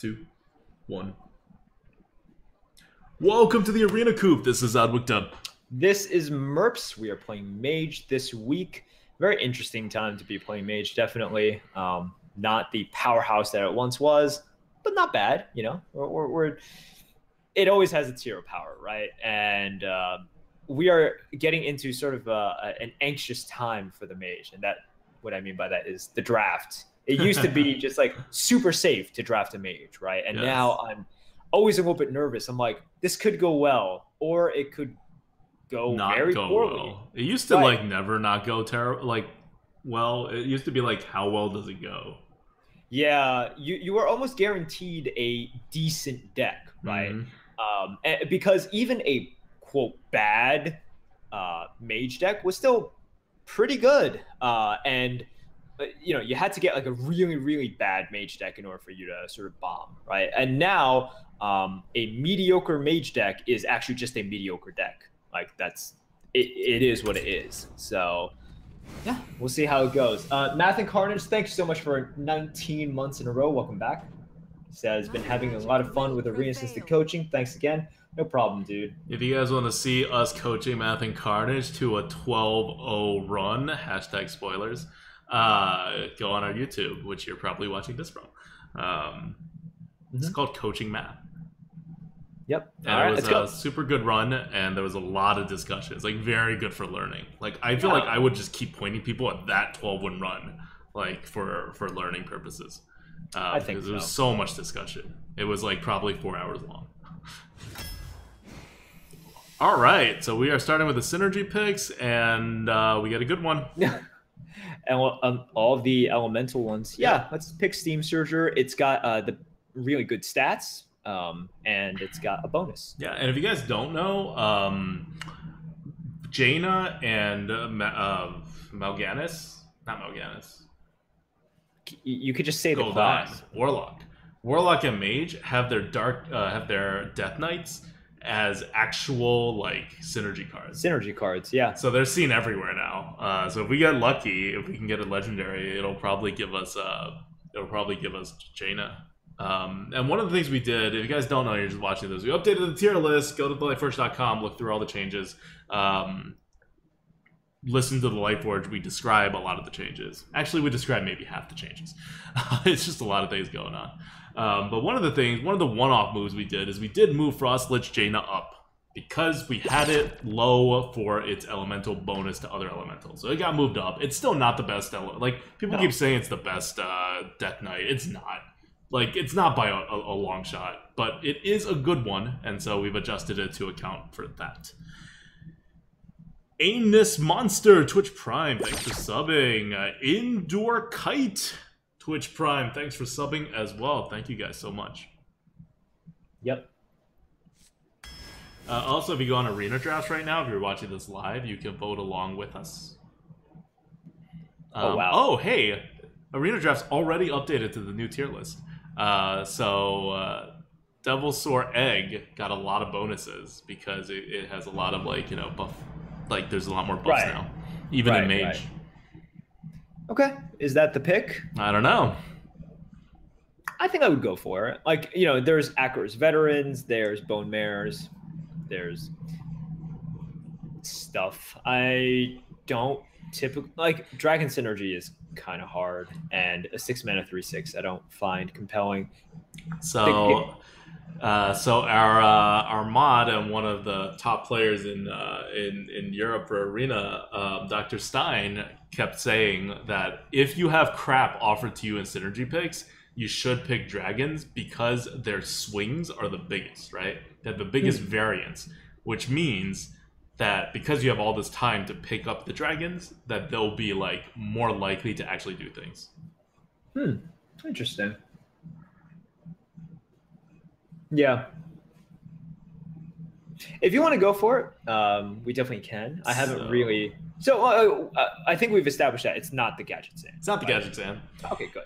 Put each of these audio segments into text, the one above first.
2, 1. Welcome to the Arena Coop. This is ADWCTA. This is Merps. We are playing Mage this week. Very interesting time to be playing Mage, definitely. Not the powerhouse that it once was, but not bad. You know, it always has its hero power, right? And we are getting into sort of an anxious time for the Mage, and that what I mean by that is the draft. It used to be just like super safe to draft a Mage, right? And now I'm always a little bit nervous. I'm like, this could go well, or it could go very poorly. Well. It used to like never not go terrible. Like, well, it used to be like, how well does it go? Yeah, you are almost guaranteed a decent deck, right? Because even a quote bad Mage deck was still pretty good, and you know, you had to get like a really bad Mage deck in order for you to sort of bomb, right? And now a mediocre Mage deck is actually just a mediocre deck. Like it is what it is. So yeah, we'll see how it goes. Math and Carnage, thanks so much for 19 months in a row. Welcome back. Says been having a lot of fun with Arena since the coaching. Thanks again. No problem, dude. If you guys want to see us coaching Math and Carnage to a 12-0 run, hashtag spoilers, go on our YouTube, which you're probably watching this from. It's called Coaching Math. Yep. And it was a super good run, and there was a lot of discussions. Like, very good for learning. Like, I feel like I would just keep pointing people at that 12-win run, like, for learning purposes. I think because there was so much discussion. It was, like, probably 4 hours long. All right, so we are starting with the synergy picks, and we get a good one. And all of the elemental ones. Yeah, let's pick Steam Surger. It's got the really good stats, and it's got a bonus. Yeah, and if you guys don't know, Jaina and Mal'Ganis, not Mal'Ganis. You could just say the class. Warlock and Mage have their Death Knights as actual like synergy cards. Synergy cards, yeah. So they're seen everywhere now. So if we get lucky, if we can get a legendary, it'll probably give us Jaina. And one of the things we did, if you guys don't know, you're just watching this, we updated the tier list. Go to thelifeforge.com, look through all the changes. Listen to the Lightforge. We describe a lot of the changes. Actually, we describe maybe half the changes. It's just a lot of things going on. But one of the one-off moves we did is we did move Frostlich Jaina up because we had it low for its elemental bonus to other elementals. So it got moved up. It's still not the best. Like, people keep saying it's the best Death Knight. It's not. Like, it's not by a long shot, but it is a good one, and so we've adjusted it to account for that. Aimness Monster, Twitch Prime, thanks for subbing. Indoor Kite, Twitch Prime, thanks for subbing as well. Thank you guys so much. Yep. Also, if you go on Arena Drafts right now, if you're watching this live, you can vote along with us. Oh, wow. Oh, hey, Arena Drafts already updated to the new tier list. So Devil's Soar Egg got a lot of bonuses because it has a lot of, like, you know, buff. Like, there's a lot more buffs now, even in Mage. Right. Okay, is that the pick? I don't know. I think I would go for it. Like, you know, there's Akros Veterans, there's Bone Mares, there's stuff. I don't typically like Dragon Synergy is kind of hard, and a 6-mana 3/6 I don't find compelling. So our mod and one of the top players in Europe for Arena, Dr. Stein, kept saying that if you have crap offered to you in synergy picks, you should pick dragons because their swings are the biggest, right? They have the biggest variance, which means that because you have all this time to pick up the dragons, that they'll be like more likely to actually do things. Interesting. Yeah. If you want to go for it, we definitely can. I haven't really... So I think we've established that it's not the Gadget Sand. It's not the Gadget Sand. Okay, good.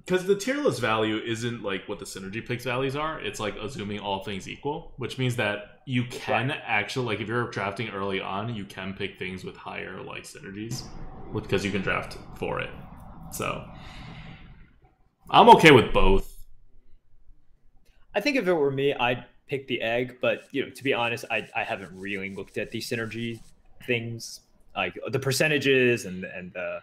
Because the tier list value isn't like what the synergy picks values are. It's like assuming all things equal, which means that you can actually, like, if you're drafting early on, you can pick things with higher like synergies because you can draft for it. So I'm okay with both. I think if it were me, I'd pick the egg. But to be honest, I haven't really looked at the synergy things, like the percentages and the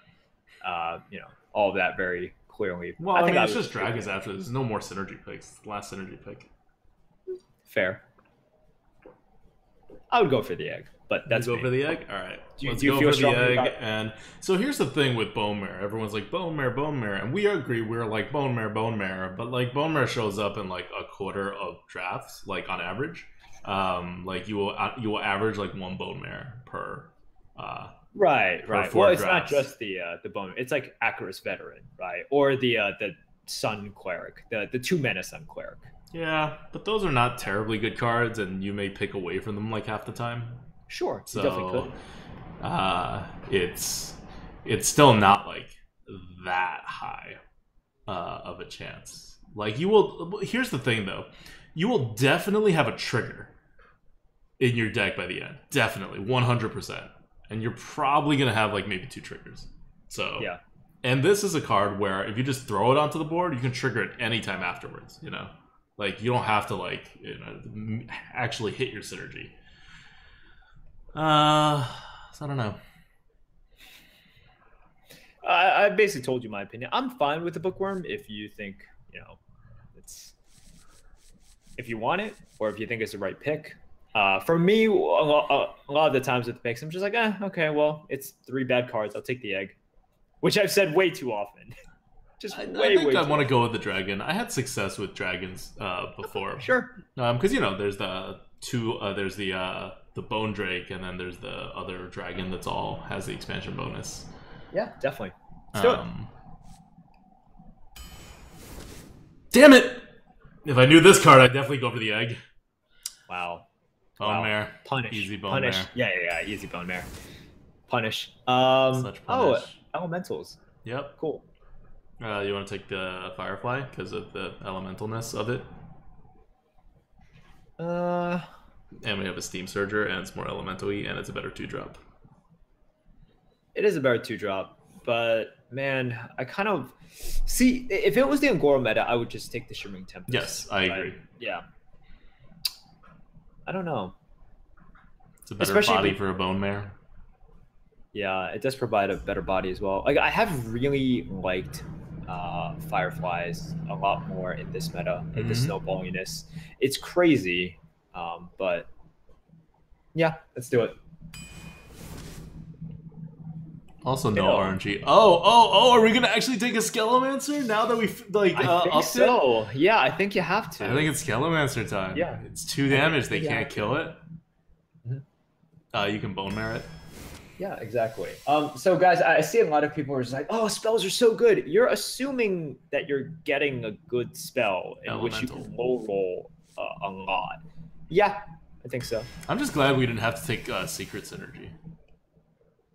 all of that very clearly. Well, I mean, it's just dragons after. There's no more synergy picks. Last synergy pick. Fair. I would go for the egg, but that's go for the egg. All right, let's go for the egg. And so here's the thing with bone mare. Everyone's like bone mare, and we agree we're like bone mare, but like bone mare shows up in like a quarter of drafts, like on average. Like you will average like 1 bone mare per. Right. Per Well, it's drafts. not just the bone. It's like Acarus Veteran, right? Or the Sun Cleric, the 2 mana Sun Cleric. Yeah, but those are not terribly good cards, and you may pick away from them like half the time. Sure, So, you definitely could. it's still not like that high of a chance. Like you will. Here's the thing, though, you will definitely have a trigger in your deck by the end. Definitely, 100%, and you're probably gonna have like maybe 2 triggers. So yeah. And this is a card where if you just throw it onto the board, you can trigger it anytime afterwards. Like you don't have to like actually hit your synergy. So I don't know. I basically told you my opinion. I'm fine with the bookworm if you think if you want it or if you think it's the right pick. For me, a lot of the times with the picks, I'm just like, okay, well, it's 3 bad cards. I'll take the egg, which I've said way too often. I think I want to go with the dragon. I had success with dragons before. Sure. Because there's the there's the bone drake, and then there's the other dragon that's all has the expansion bonus. Yeah, definitely. Let's do it. Damn it! If I knew this card, I'd definitely go for the egg. Wow. Bone mare. Punish. Easy bone Punish. mare. Yeah. Easy bone mare. Punish. Such punish. Oh, elementals. Yep. Cool. You want to take the Firefly because of the elementalness of it? And we have a Steam Surger, and it's more elemental-y, and it's a better 2-drop. It is a better 2-drop, but man, I kind of see if it was the Angora meta, I would just take the Shimmering Tempest. Yes, I agree. Yeah. I don't know. It's a better body for a bone mare. Yeah, it does provide a better body as well. Like I have really liked Fireflies a lot more in this meta, like the snowballiness. It's crazy, but yeah, let's do it. Also, no RNG. Oh! Are we gonna actually take a Skelemancer now that we've I think so. Yeah, I think you have to. I think it's Skelemancer time. Yeah, it's 2 damage. They can't kill it. You can bone mare it. Yeah, exactly. So guys, I see a lot of people are just like, "Oh, spells are so good." You're assuming that you're getting a good spell in which you can low roll a lot. Yeah, I think so. I'm just glad we didn't have to take Secret Synergy.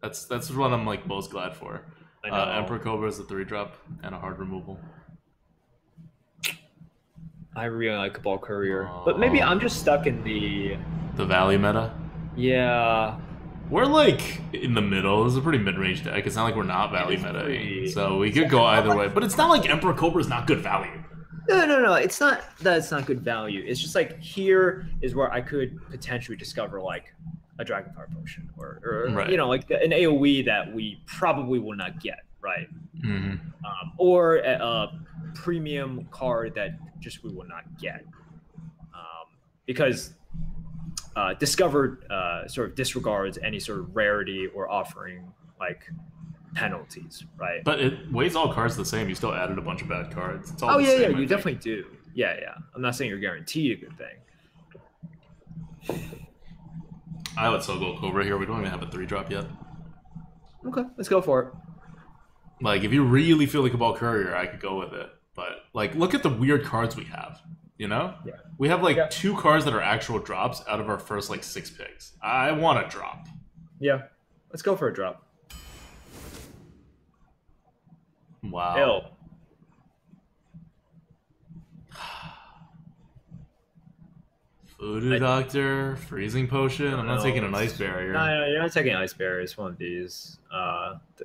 That's what I'm like most glad for. Emperor Cobra is a 3-drop and a hard removal. I really like Cabal Courier, but maybe I'm just stuck in the Valley meta. Yeah. We're like in the middle. This is a pretty mid-range deck. It's not like we're not Valley meta, so we could go either way. But it's not like Emperor Cobra is not good value. No. It's not that it's not good value. It's just like here is where I could potentially discover like a Dragonfire Potion or right. Like an AoE that we probably will not get, right? Or a premium card that just we will not get, because Discovered sort of disregards any sort of rarity or offering like penalties, right? But it weighs all cards the same. You still added a bunch of bad cards. It's all oh the yeah, same, you definitely do. Yeah. I'm not saying you're guaranteed a good thing. I would still go Cobra here. We don't even have a 3-drop yet. Okay, let's go for it. Like, if you really feel like Cabal Courier, I could go with it. But like, look at the weird cards we have. Yeah. We have like 2 cards that are actual drops out of our first like 6 picks. I want a drop. Yeah. Let's go for a drop. Wow. Ill. Voodoo Doctor, Freezing Potion. I'm not taking an Ice Barrier. No, you're not taking Ice Barrier. It's one of these.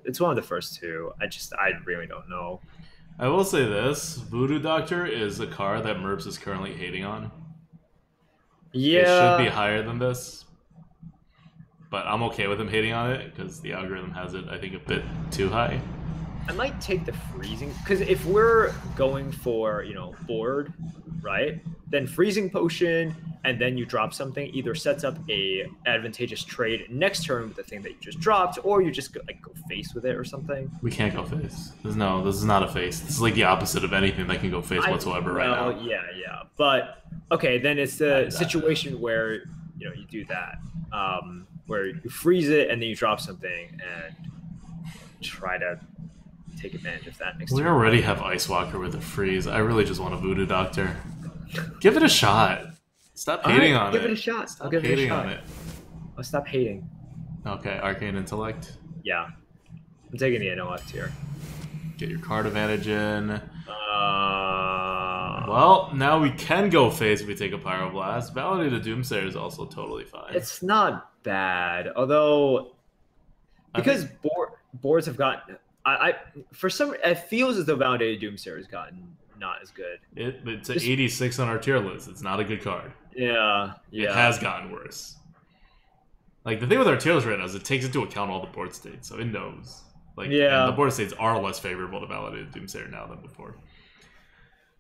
It's one of the first 2. I really don't know. I will say this: Voodoo Doctor is a card that Merps is currently hating on. Yeah, it should be higher than this, but I'm okay with him hating on it because the algorithm has it, I think, a bit too high. I might take the freezing, because if we're going for, you know, board, right, then freezing potion and then you drop something either sets up a advantageous trade next turn with the thing that you just dropped, or you just go face with it or something. We can't go face. This is not a face. This is like the opposite of anything that can go face whatsoever right now. Yeah. But okay, then it's the situation where, you know, you do that, where you freeze it and then you drop something and try to take advantage of that next turn. We already have Ice Walker with a freeze. I really just want a Voodoo Doctor. Give it a shot. Stop hating on it. Give it a shot. Stop hating on it. I'll stop hating. Okay, Arcane Intellect. Yeah. I'm taking the NOF tier. Get your card advantage in. Well, now we can go face if we take a Pyroblast. Validated Doomsayer is also totally fine. It's not bad, although because boards have gotten. For some, it feels as though Validated Doomsayer has gotten not as good. It's an 86 on our tier list. It's not a good card. Yeah. It has gotten worse. Like, the thing with our tier list right now is it takes into account all the board states, so it knows. Like, and the board states are less favorable to Validated Doomsayer now than before.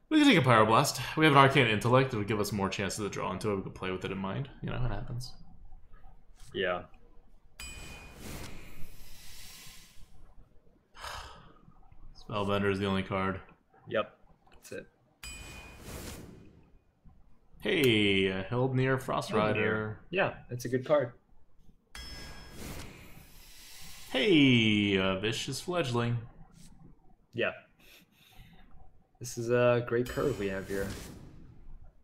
We can take a Pyroblast. We have an Arcane Intellect that would give us more chances to draw into it. We could play with it in mind. You know, it happens. Yeah. Spellbender is the only card. Yep. That's it. Hey, Hildnir Frost Rider. Yeah, that's a good card. Hey, Vicious Fledgling. Yeah. This is a great curve we have here.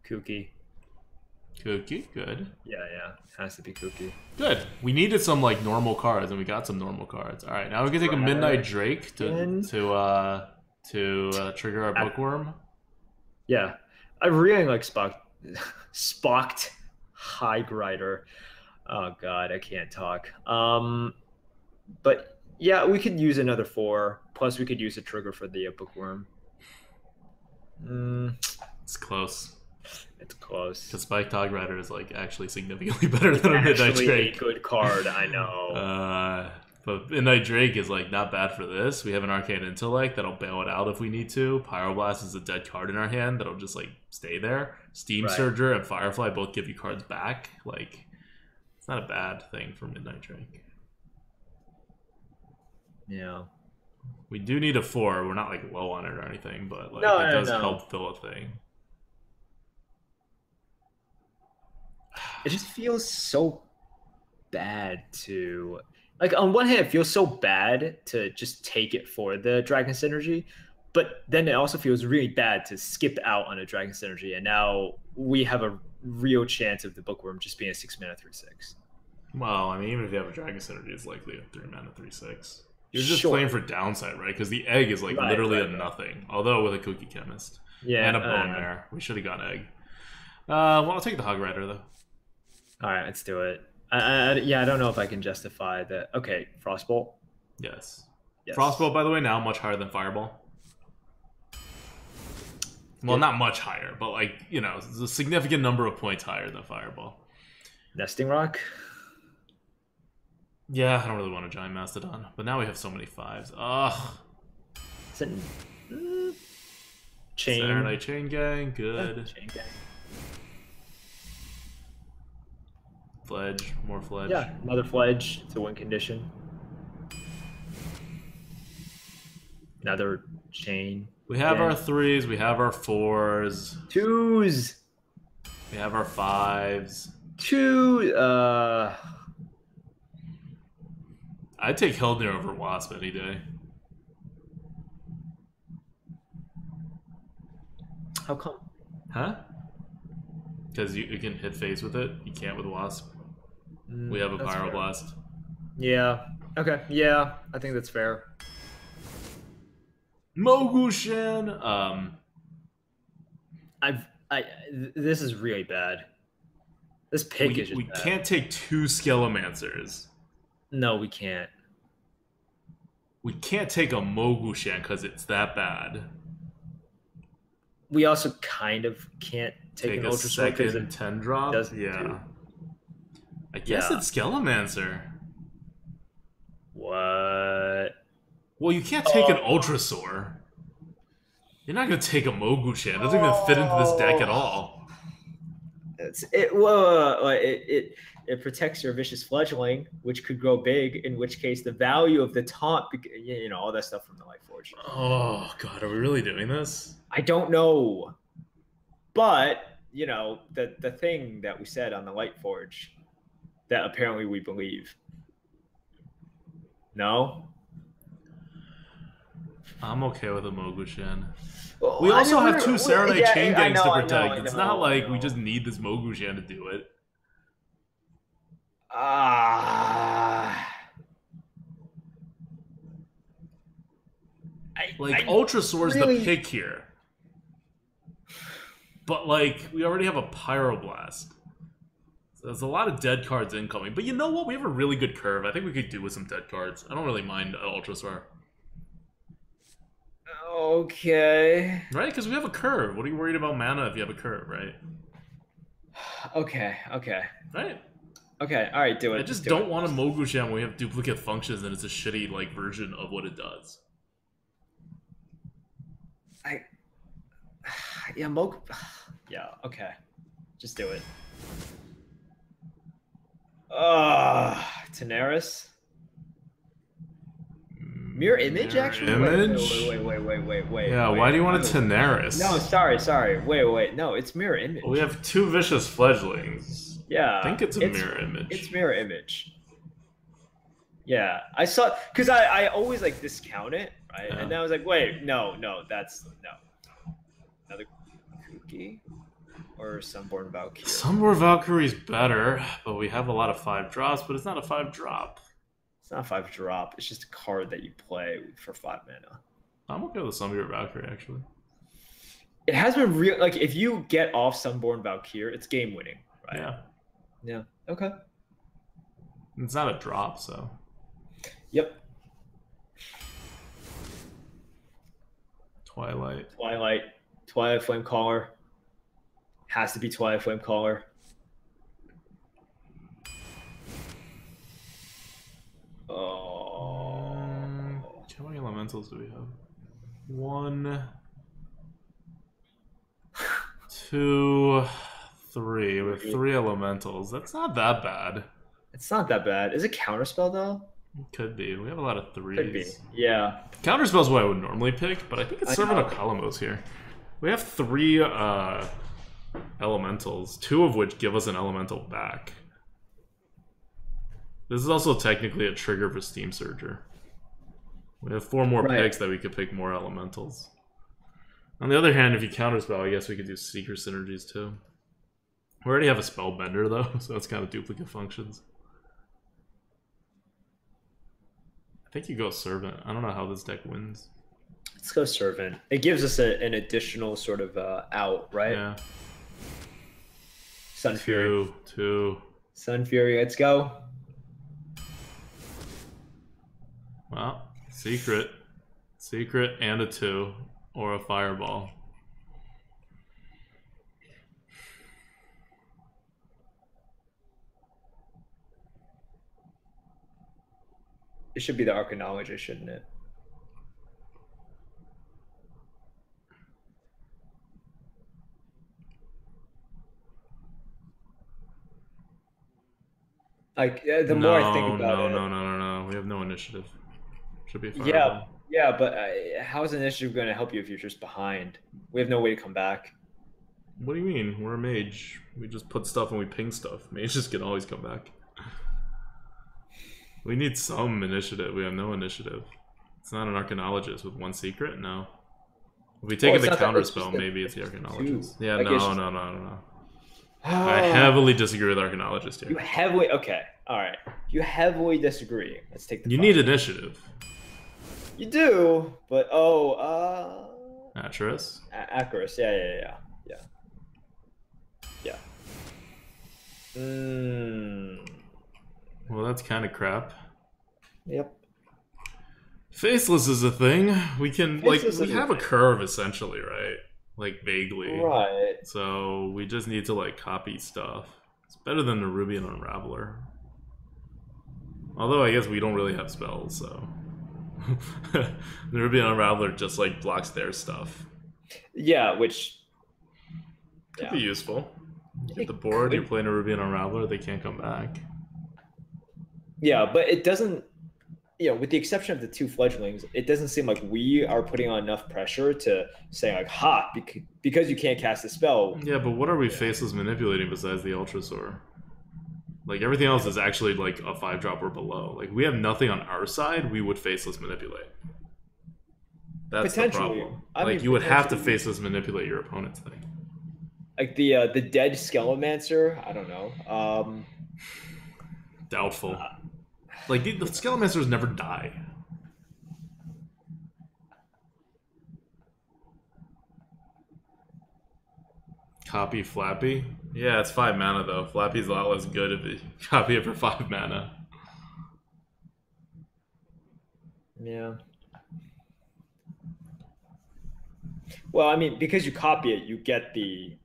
Kooky. Kooky, good. Yeah. Has to be Kooky. Good. We needed some like normal cards, and we got some normal cards. All right, now we can take a Midnight Drake to trigger our Bookworm. Yeah, I really like Spocked High Grider. Oh god, I can't talk. But yeah, we could use another 4. Plus, we could use a trigger for the Bookworm. It's close. It's close. Because Spike Hog Rider is like actually significantly better than a Midnight Drake. A good card, I know. But Midnight Drake is like not bad for this. We have an Arcane Intellect that'll bail it out if we need to. Pyroblast is a dead card in our hand that'll just like stay there. Steam Surger and Firefly both give you cards back. Like, it's not a bad thing for Midnight Drake. Yeah. We do need a 4. We're not like low on it or anything, but like it does help fill a thing. It just feels so bad to, like, on one hand it feels so bad to just take it for the Dragon Synergy, but then it also feels really bad to skip out on a Dragon Synergy, and now we have a real chance of the Bookworm just being a 6-mana 3/6. Well, I mean, even if you have a Dragon Synergy, it's likely a 3-mana 3/6. You're just playing for downside, right? Because the egg is like literally a nothing. Although with a Cookie Chemist. Yeah. And a Bone Mare. We should have gone egg. Well, I'll take the Hog Rider, though. Alright, let's do it. I don't know if I can justify that. Okay, Frostbolt? Yes. Frostbolt, by the way, now much higher than Fireball. Well, not much higher, but like, you know, it's a significant number of points higher than Fireball. Nesting Rock? Yeah, I don't really want a Giant Mastodon, but now we have so many 5s. Ugh. Is it Chain? Saturday Chain Gang, good. Yeah, Chain Gang. Fledge, more Fledge. Yeah, another Fledge. It's a win condition. Another Chain. We have our 3s, we have our 4s. 2s! We have our 5s. 2, I'd take Hildnir over Wasp any day. How come? Huh? Because you can hit face with it. You can't with Wasp. We have a Pyroblast. Fair. Yeah. Okay. Yeah, I think that's fair. Mogushan! This is really bad. This pick is just we bad. Can't take 2 Skelemanthers. No, we can't. We can't take a Mogushan because it's that bad. we also kind of can't take an a Ultra Sword because second it 10 drop. Yeah. I guess it's Skelemancer. What? Well, you can't take an Ultra Sword. You're not gonna take a Mogushan. It doesn't even fit into this deck at all. It protects your Vicious Fledgling, which could grow big. In which case, the value of the taunt, you know, all that stuff from the Light Forge. Oh God, are we really doing this? I don't know, but you know, the thing that we said on the Light Forge, that apparently we believe. No. I'm okay with a Mogushan. Well, we also have 2 Serenade Chain Gangs to protect. It's not like we just need this Mogushan to do it. Ultra Sword's the pick here. But, like, we already have a Pyroblast. So there's a lot of dead cards incoming. But you know what? We have a really good curve. I think we could do with some dead cards. I don't really mind Ultra Sword. Okay. Right? Because we have a curve. What are you worried about mana if you have a curve, right? Okay. Right? Okay, alright, do it. I just don't want a Mogushan where we have duplicate functions and it's a shitty, like, version of what it does. Yeah, okay. Just do it. Tenaris? Mirror Image, actually? Wait. Yeah, why do you want a Tenaris? No, sorry. Wait. No, it's Mirror Image. Well, we have 2 Vicious Fledglings. Yeah. I think it's a Mirror Image. It's Mirror Image. Yeah. I saw... Because I always, like, discount it, right? Yeah. And then I was like, wait, no, that's... No. Another Kuki? Or Sunborn Valkyrie? Sunborn Valkyrie's better, but we have a lot of 5 drops, but it's not a 5 drop. It's not a 5 drop. It's just a card that you play for 5 mana. I'm okay with Sunborn Valkyrie, actually. It has been real. Like, if you get off Sunborn Valkyrie, it's game winning, right? Yeah. Yeah. Okay. It's not a drop, so. Yep. Twilight Flamecaller. Has to be Twilight Flamecaller. How many elementals do we have? 1, 2, 3. We have 3 elementals. That's not that bad. It's not that bad. Is it counterspell though? It could be. We have a lot of 3s. Could be. Yeah. Counterspell's what I would normally pick, but I think it's serving a Kalamos here. We have 3 elementals, 2 of which give us an elemental back. This is also technically a trigger for Steam Surger. We have 4 more picks that we could pick more elementals. On the other hand, if you counterspell, I guess we could do Seeker Synergies too. We already have a Spellbender though, so that's kind of duplicate functions. I think you go Servant. I don't know how this deck wins. Let's go Servant. It gives us an additional sort of out, right? Yeah. Sun Fury. 2. Sun Fury, let's go. Well, Secret and a 2 or a Fireball. It should be the Arcanologist, shouldn't it? Like the more I think about it. No. We have no initiative. Should be a Fireball. Yeah. Yeah, but how is initiative going to help you if you're just behind? We have no way to come back. What do you mean? We're a mage. We just put stuff and we ping stuff. Mages can always come back. We need some initiative. We have no initiative. It's not an Arcanologist with 1 secret? No. If we take the counterspell, maybe it's the Arcanologist. Yeah, like no. I heavily disagree with Arcanologist here. You heavily... Okay, alright. You heavily disagree. Let's take the You need initiative. You do, but Acherus? Acherus, yeah. Well, that's kind of crap. Yep. Faceless is a thing. We can we have a curve essentially, right? like vaguely. Right. So we just need to like copy stuff. It's better than the Nerubian Unraveler. Although I guess we don't really have spells, so the Nerubian Unraveler just like blocks their stuff. Yeah, which could be useful. You get the board, you're playing a Nerubian Unraveler, they can't come back. Yeah, but it doesn't, you know, with the exception of the 2 fledglings, it doesn't seem like we are putting on enough pressure to say like, ha, because you can't cast a spell. Yeah, but what are we faceless manipulating besides the Ultrasaur? Like, everything else is actually like a 5-drop or below. Like, we have nothing on our side, we would faceless manipulate. That's the problem. Like, you would have to faceless manipulate your opponent's thing. Like the dead Skelemancer, I don't know. Doubtful. Like, the Skelemancers never die. Copy Flappy? Yeah, it's 5 mana though. Flappy's a lot less good if you copy it for 5 mana. Yeah. Well, I mean, because you copy it, you get the,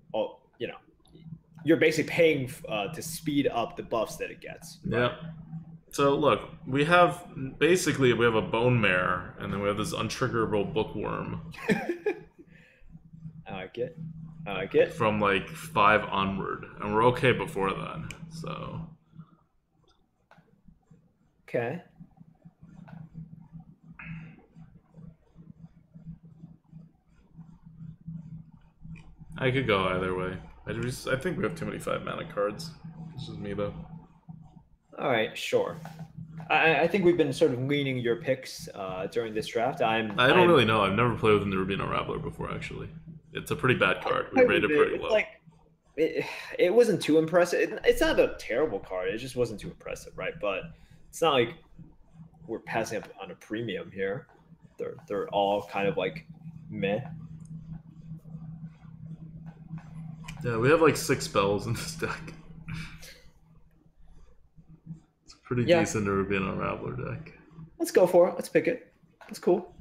you know, you're basically paying to speed up the buffs that it gets. Right? Yeah. So look, we have basically we have a Bone Mare, and then we have this untriggerable Bookworm. I like it. I like it. From like 5 onward, and we're okay before then. So. Okay. I could go either way. I think we have too many 5 mana cards. This is me though. All right, sure. I think we've been sort of leaning your picks during this draft. I don't really know. I've never played with the Nerubian Unraveler before, actually. It's a pretty bad card. We rated it pretty low. Like, it wasn't too impressive. It's not a terrible card. It just wasn't too impressive, right? But it's not like we're passing up on a premium here. They're all kind of like meh. Yeah, we have like 6 spells in this deck. It's a pretty decent Nerubian Unraveler deck. Let's go for it. Let's pick it. That's cool.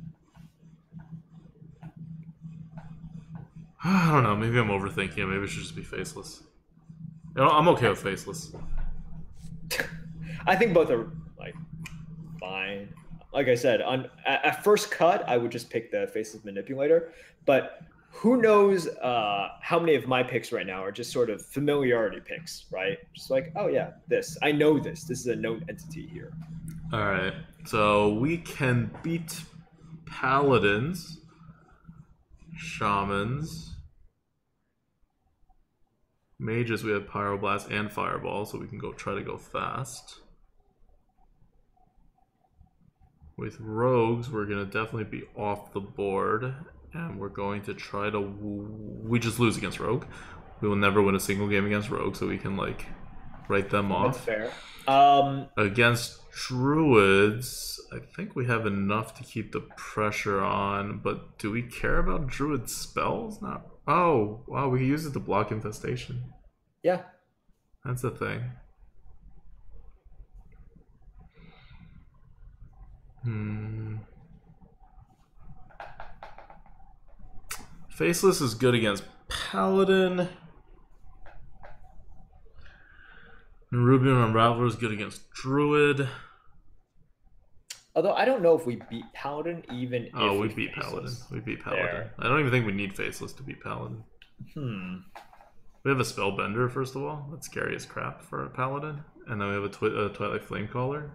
I don't know. Maybe I'm overthinking it. Maybe it should just be faceless. You know, I'm okay with faceless. I think both are like fine. Like I said, at first cut, I would just pick the faceless manipulator. But who knows how many of my picks right now are just sort of familiarity picks, right? Just like, oh yeah, this. I know this. This is a known entity here. All right. So we can beat paladins, shamans, mages. We have pyroblast and fireball, so we can try to go fast. With rogues, we're gonna definitely be off the board, and we're going to try to. We just lose against rogue. We will never win a single game against rogue, so we can like write them off. That's fair. Against druids, I think we have enough to keep the pressure on, but do we care about druid spells? Not. Oh, wow, we can use it to block infestation. Yeah. That's the thing. Faceless is good against paladin. Nerubian Unraveler is good against druid. Although I don't know if we beat paladin even if we beat paladin. We beat paladin. There. I don't even think we need faceless to beat paladin. We have a spellbender first of all. That's scary as crap for a paladin, and then we have a Twilight Flamecaller.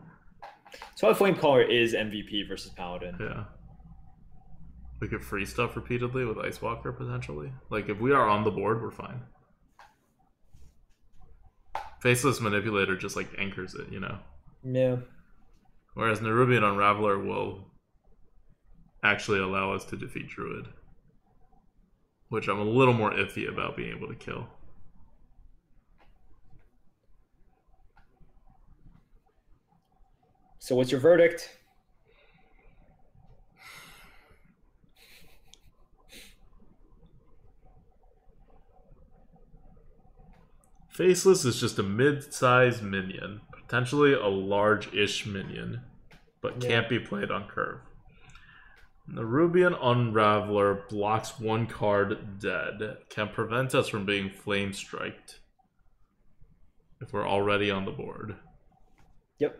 Twilight Flamecaller is MVP versus paladin. Yeah. We could free stuff repeatedly with Ice Walker potentially. Like if we are on the board, we're fine. Faceless Manipulator just like anchors it, you know? Yeah. Whereas Nerubian Unraveler will actually allow us to defeat Druid. Which I'm a little more iffy about being able to kill. So what's your verdict? Faceless is just a mid-sized minion, potentially a large-ish minion, but can't be played on curve. Nerubian Unraveler blocks 1 card dead. Can prevent us from being flame striked if we're already on the board. Yep.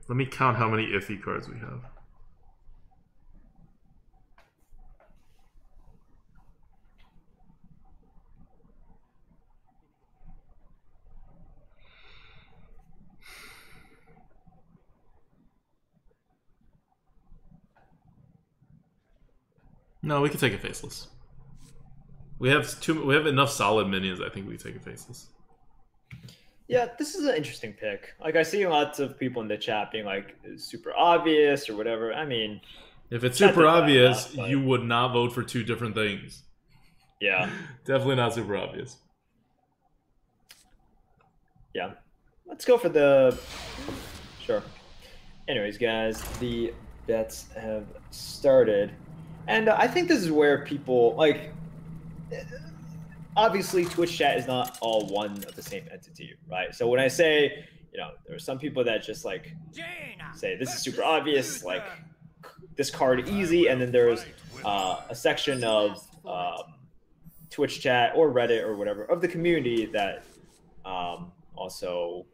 Let me count how many iffy cards we have. No, we can take a faceless. We have enough solid minions. I think we can take a faceless. Yeah, this is an interesting pick. Like, I see lots of people in the chat being like, it's super obvious or whatever. I mean, if it's super obvious, you would not vote for 2 different things. Yeah. Definitely not super obvious. Yeah. Let's go for the... Sure. Anyways, guys, the bets have started. And I think this is where people, like... Obviously, Twitch chat is not all one of the same entity, right? So when I say, you know, there are some people that just, like, say, this is super obvious, like, this card easy, and then there's a section of Twitch chat or Reddit or whatever of the community that also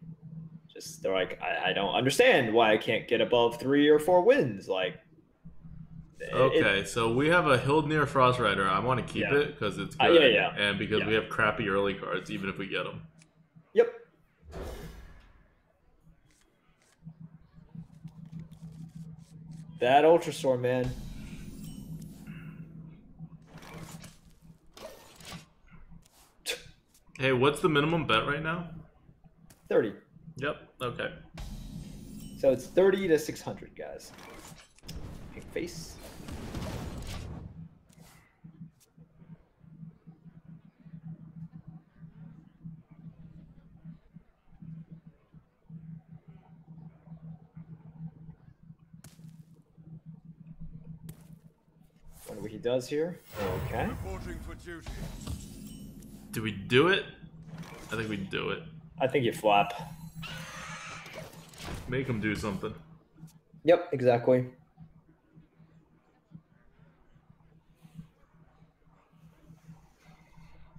just, they're like, I don't understand why I can't get above 3 or 4 wins. Like, okay, so we have a Hildnir Frostrider. I want to keep it because it's good, and because we have crappy early cards, even if we get them. Yep. That Ultra Sword, man. Hey, what's the minimum bet right now? 30. Yep. Okay. So it's 30 to 600, guys. Pink face. Wonder what he does here. Okay. Do we do it? I think we do it. I think you flop. Make him do something. Yep, exactly.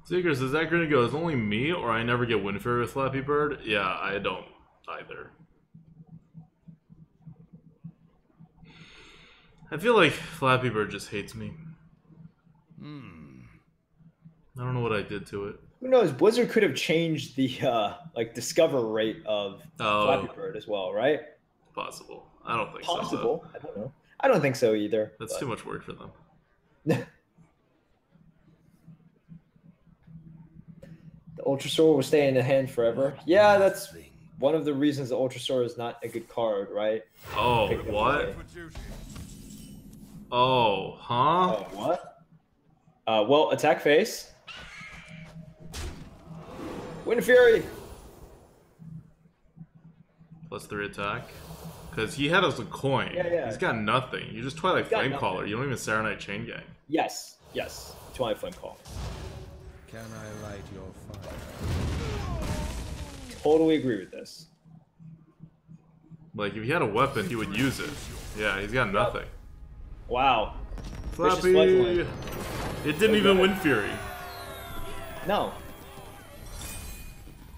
Seekers, is that going to go? Is only me, or I never get Windfury with Flappy Bird? Yeah, I don't either. I feel like Flappy Bird just hates me. I don't know what I did to it. Who knows? Blizzard could have changed the like discover rate of Flappy Bird as well, right? Possible. I don't think so. I don't know. I don't think so either. That's too much work for them. The Ultra Sword will stay in the hand forever. Yeah, that's one of the reasons the Ultra Sword is not a good card, right? Oh, what? Oh, huh? Oh, what? Well, attack face. Wind Fury. +3 attack. Because he had us a coin. Yeah. He's got nothing. You just Twilight Flamecaller. You don't even Serenite Chain Gang. Yes. Twilight Flamecaller. Can I light your fire? Totally agree with this. Like, if he had a weapon, he would use it. Yeah, he's got nothing. Wow. Flappy. It didn't even win Fury. No.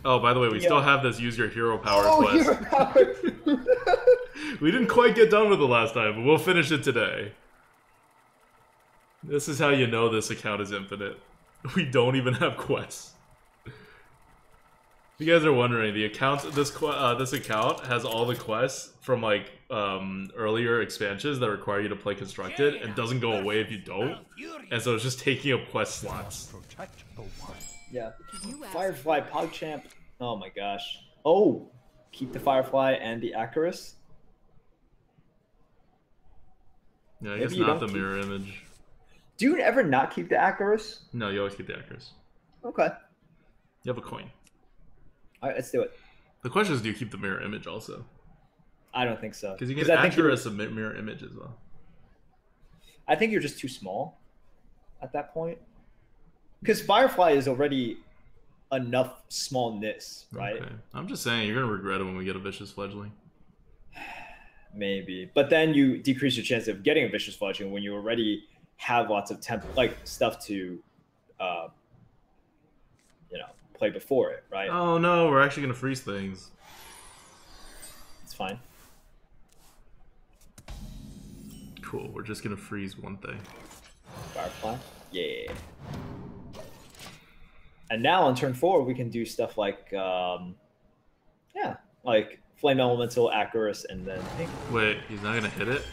Oh, by the way, we still have this use your hero power quest. Hero power. We didn't quite get done with it last time, but we'll finish it today. This is how you know this account is infinite. We don't even have quests. If you guys are wondering, the account this account has all the quests from like earlier expansions that require you to play constructed and doesn't go away if you don't. And so it's just taking up quest slots. Yeah. Firefly PogChamp. Oh my gosh. Oh, keep the Firefly and the Acarus. Yeah, I guess not the mirror image. Do you ever not keep the Acarus? No, you always keep the Acarus. Okay. You have a coin. All right, let's do it. The question is, do you keep the mirror image also? I don't think so. Because you get Acarus a mirror image as well. I think you're just too small at that point. Because Firefly is already enough smallness, right? Okay. I'm just saying, you're going to regret it when we get a Vicious Fledgling. maybe. But then you decrease your chance of getting a vicious fletching when you already have lots of stuff to, play before it, right? Oh no, we're actually gonna freeze things. It's fine. Cool. We're just gonna freeze one thing. Firefly. Yeah. And now on turn 4, we can do stuff like, like Flame Elemental, Acarus, and then Pink. Wait, he's not gonna hit it?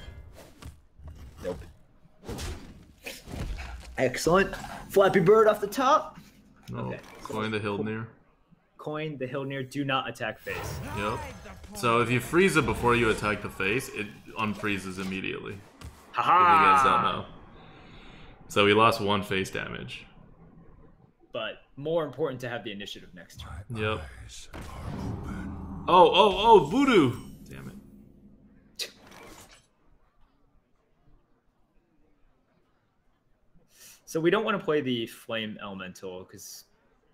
Nope. Excellent. Flappy Bird off the top. No. Okay. Coin the Hildnir. Coin the Hildnir. Do not attack face. Yep. So if you freeze it before you attack the face, it unfreezes immediately. Haha! If you guys don't know. So we lost 1 face damage. But more important to have the initiative next turn. Yep. Oh, voodoo! Damn it. So we don't want to play the Flame Elemental, because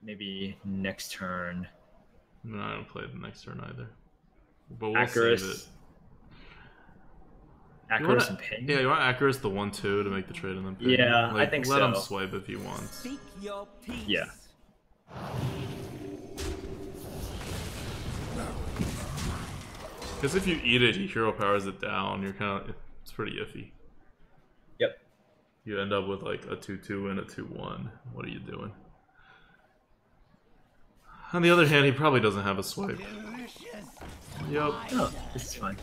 maybe next turn. I'm not gonna play the next turn either. But we'll Acarus. save it. Acarus and Ping? Yeah, you want Acarus the 1-2 to make the trade and then Ping. Yeah, like, I think let so. him swipe if he wants. Speak your peace. Yeah. Because if you eat it, he hero powers it down. You're kind of, it's pretty iffy. Yep. You end up with like a 2-2 and a 2-1. What are you doing? On the other hand, he probably doesn't have a swipe. Yep. Oh, this is fine.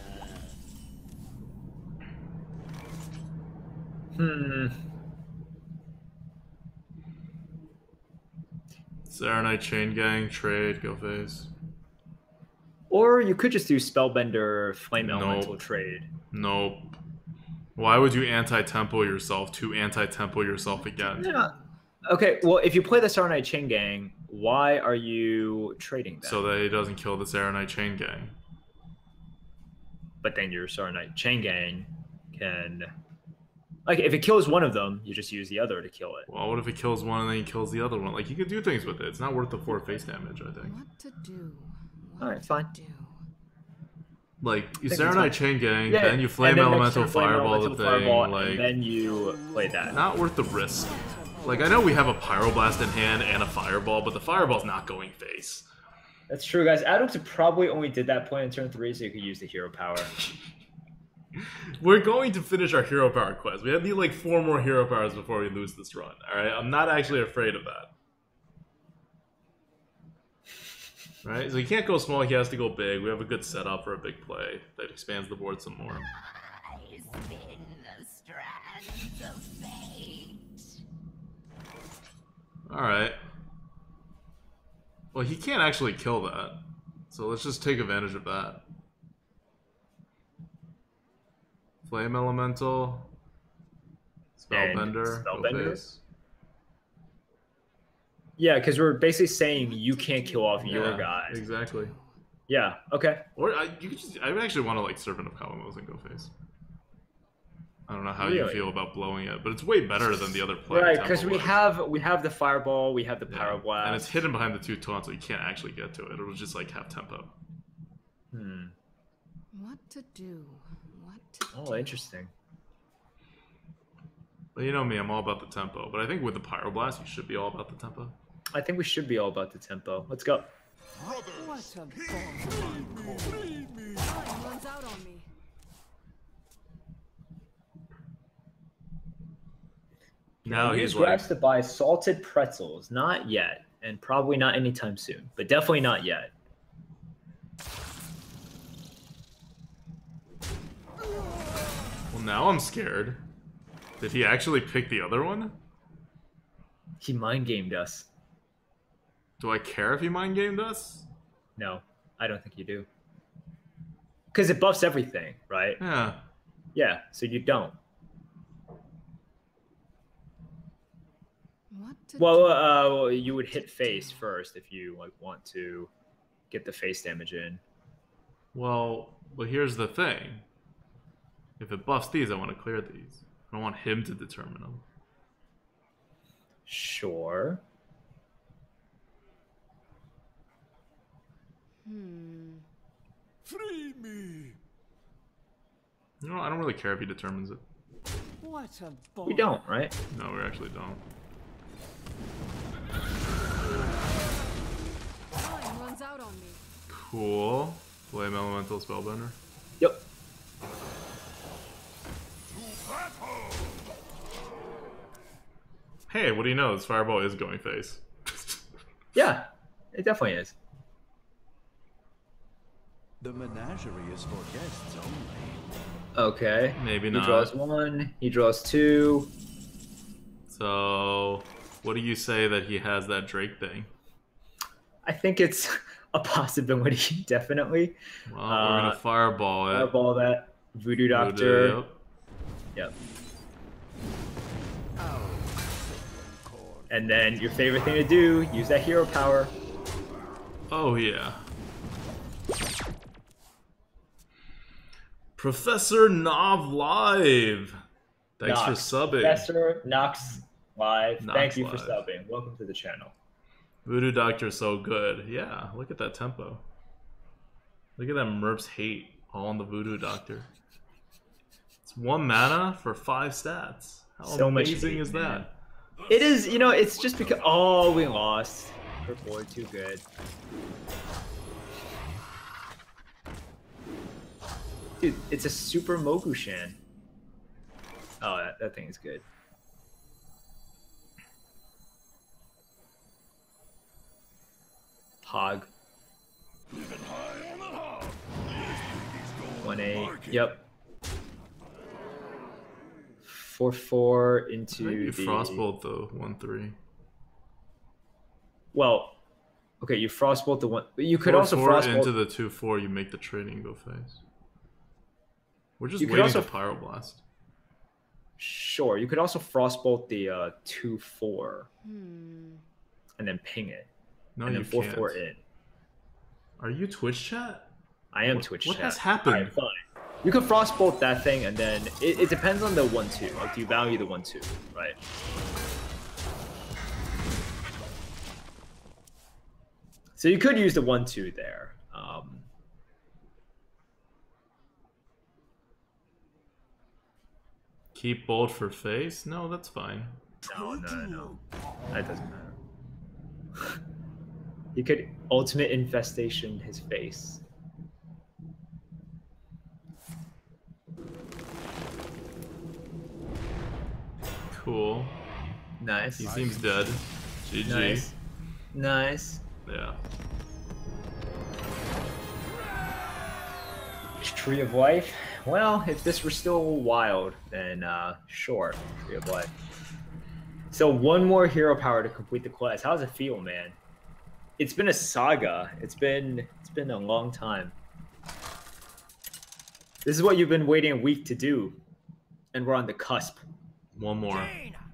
Saronite Chain Gang, trade, go face. Or you could just do Spellbender, Flame Elemental Nope. trade. Nope. Why would you anti-tempo yourself to anti-tempo yourself again? Yeah. Okay, well, if you play the Saronite Chain Gang, why are you trading that? So that he doesn't kill the Saronite Chain Gang. But then your Saronite Chain Gang can... Like, if it kills one of them, you just use the other to kill it. Well, what if it kills one and then he kills the other one? Like, you could do things with it. It's not worth the 4 face damage, I think. What to do? Alright, fine. Like, you think that's Saronite fine. Chain Gang, Yeah, then you Flame and then next Elemental turn, Flame Fireball Elemental the thing, Fireball, like... and then you play that. Not worth the risk. Like, I know we have a Pyroblast in hand and a Fireball, but the Fireball's not going face. That's true, guys. ADWCTA probably only did that play in turn 3 so you could use the hero power. We're going to finish our hero power quest. We have to do like 4 more hero powers before we lose this run. Alright? I'm not actually afraid of that. Right? So he can't go small, he has to go big. We have a good setup for a big play that expands the board some more. I spin the strands of fate. Alright. Well, he can't actually kill that. So let's just take advantage of that. Flame Elemental. Spellbender. Spellbender? Opus. Yeah, because we're basically saying you can't kill off your guys. Exactly. Yeah, okay. Or you could just, I would actually want to like Serpent of Kalamos and go face. I don't know how you Really? feel about blowing it, but it's way better than the other play. Right, because we have the Fireball, we have the Pyroblast. And it's hidden behind the 2 taunts, so you can't actually get to it. It'll just like have tempo. What to do? What to Oh, interesting. But you know me, I'm all about the tempo. But I think with the Pyroblast, you should be all about the tempo. I think we should be all about the tempo. Let's go. What a bomb. Time runs out on me. Now Use he's like, Grax to buy salted pretzels. Not yet, and probably not anytime soon, but definitely not yet. well, now I'm scared. Did he actually pick the other one? He mind gamed us. Do I care if he mind gamed us? No, I don't think you do. Because it buffs everything, right? Yeah. Yeah, so you don't. What to Well, you would hit face first if you like want to get the face damage in. Well, but here's the thing. If it buffs these, I want to clear these. I don't want him to determine them. Sure. Free me. No, I don't really care if he determines it. What a ball. We don't, right? No, we actually don't. Time runs out on me. Cool. Flame Elemental Spellbender. Yep. Hey, what do you know? This Fireball is going face. Yeah, it definitely is. The menagerie is for guests only. Okay. Maybe He not. draws 1. He draws 2. So, what do you say that he has that Drake thing? I think it's a possibility, definitely. Well, we're gonna Fireball it. Fireball that. Voodoo Doctor. Voodoo, Yep. And then your favorite thing to do, use that hero power. Oh, yeah. Professor Nov Live! Thanks for subbing. Professor Nox Live. Nox Thank you for Live. subbing. Welcome to the channel. Voodoo Doctor's so good. Yeah, look at that tempo. Look at that Merps hate all on the Voodoo Doctor. It's 1 mana for 5 stats. How So much amazing hate, is man. that? It is, you know, it's just because. Oh, we lost. We're bored, too good. Dude, it's a super Mogushan. Oh, that thing is good. Hog. 1/8. Yep. 4/4 into Maybe the Frostbolt though, 1/3. Well, okay, you Frostbolt the one. You could also 4/4 Frostbolt into the 2/4. You make the trading go face. We're just You could waiting also- to Pyroblast. Sure, you could also Frostbolt the 2/4 Hmm. and then ping it, No, and you then 4/4 can't. in. Are you Twitch chat? I am What- Twitch what chat. has happened? Alright, fine. You can Frostbolt that thing, and then it depends on the 1/2. Like, do you value the 1/2, right? So you could use the 1/2 there. Keep bold for face? No, that's fine. No. That doesn't matter. You could ultimate infestation his face. Cool. Nice. He seems dead. GG. Nice. Nice. Yeah. Tree of Life. Well, if this were still wild, then sure, Tree of Life. So 1 more hero power to complete the quest. How does it feel, man? It's been a saga. It's been a long time. This is what you've been waiting a week to do, and we're on the cusp. 1 more.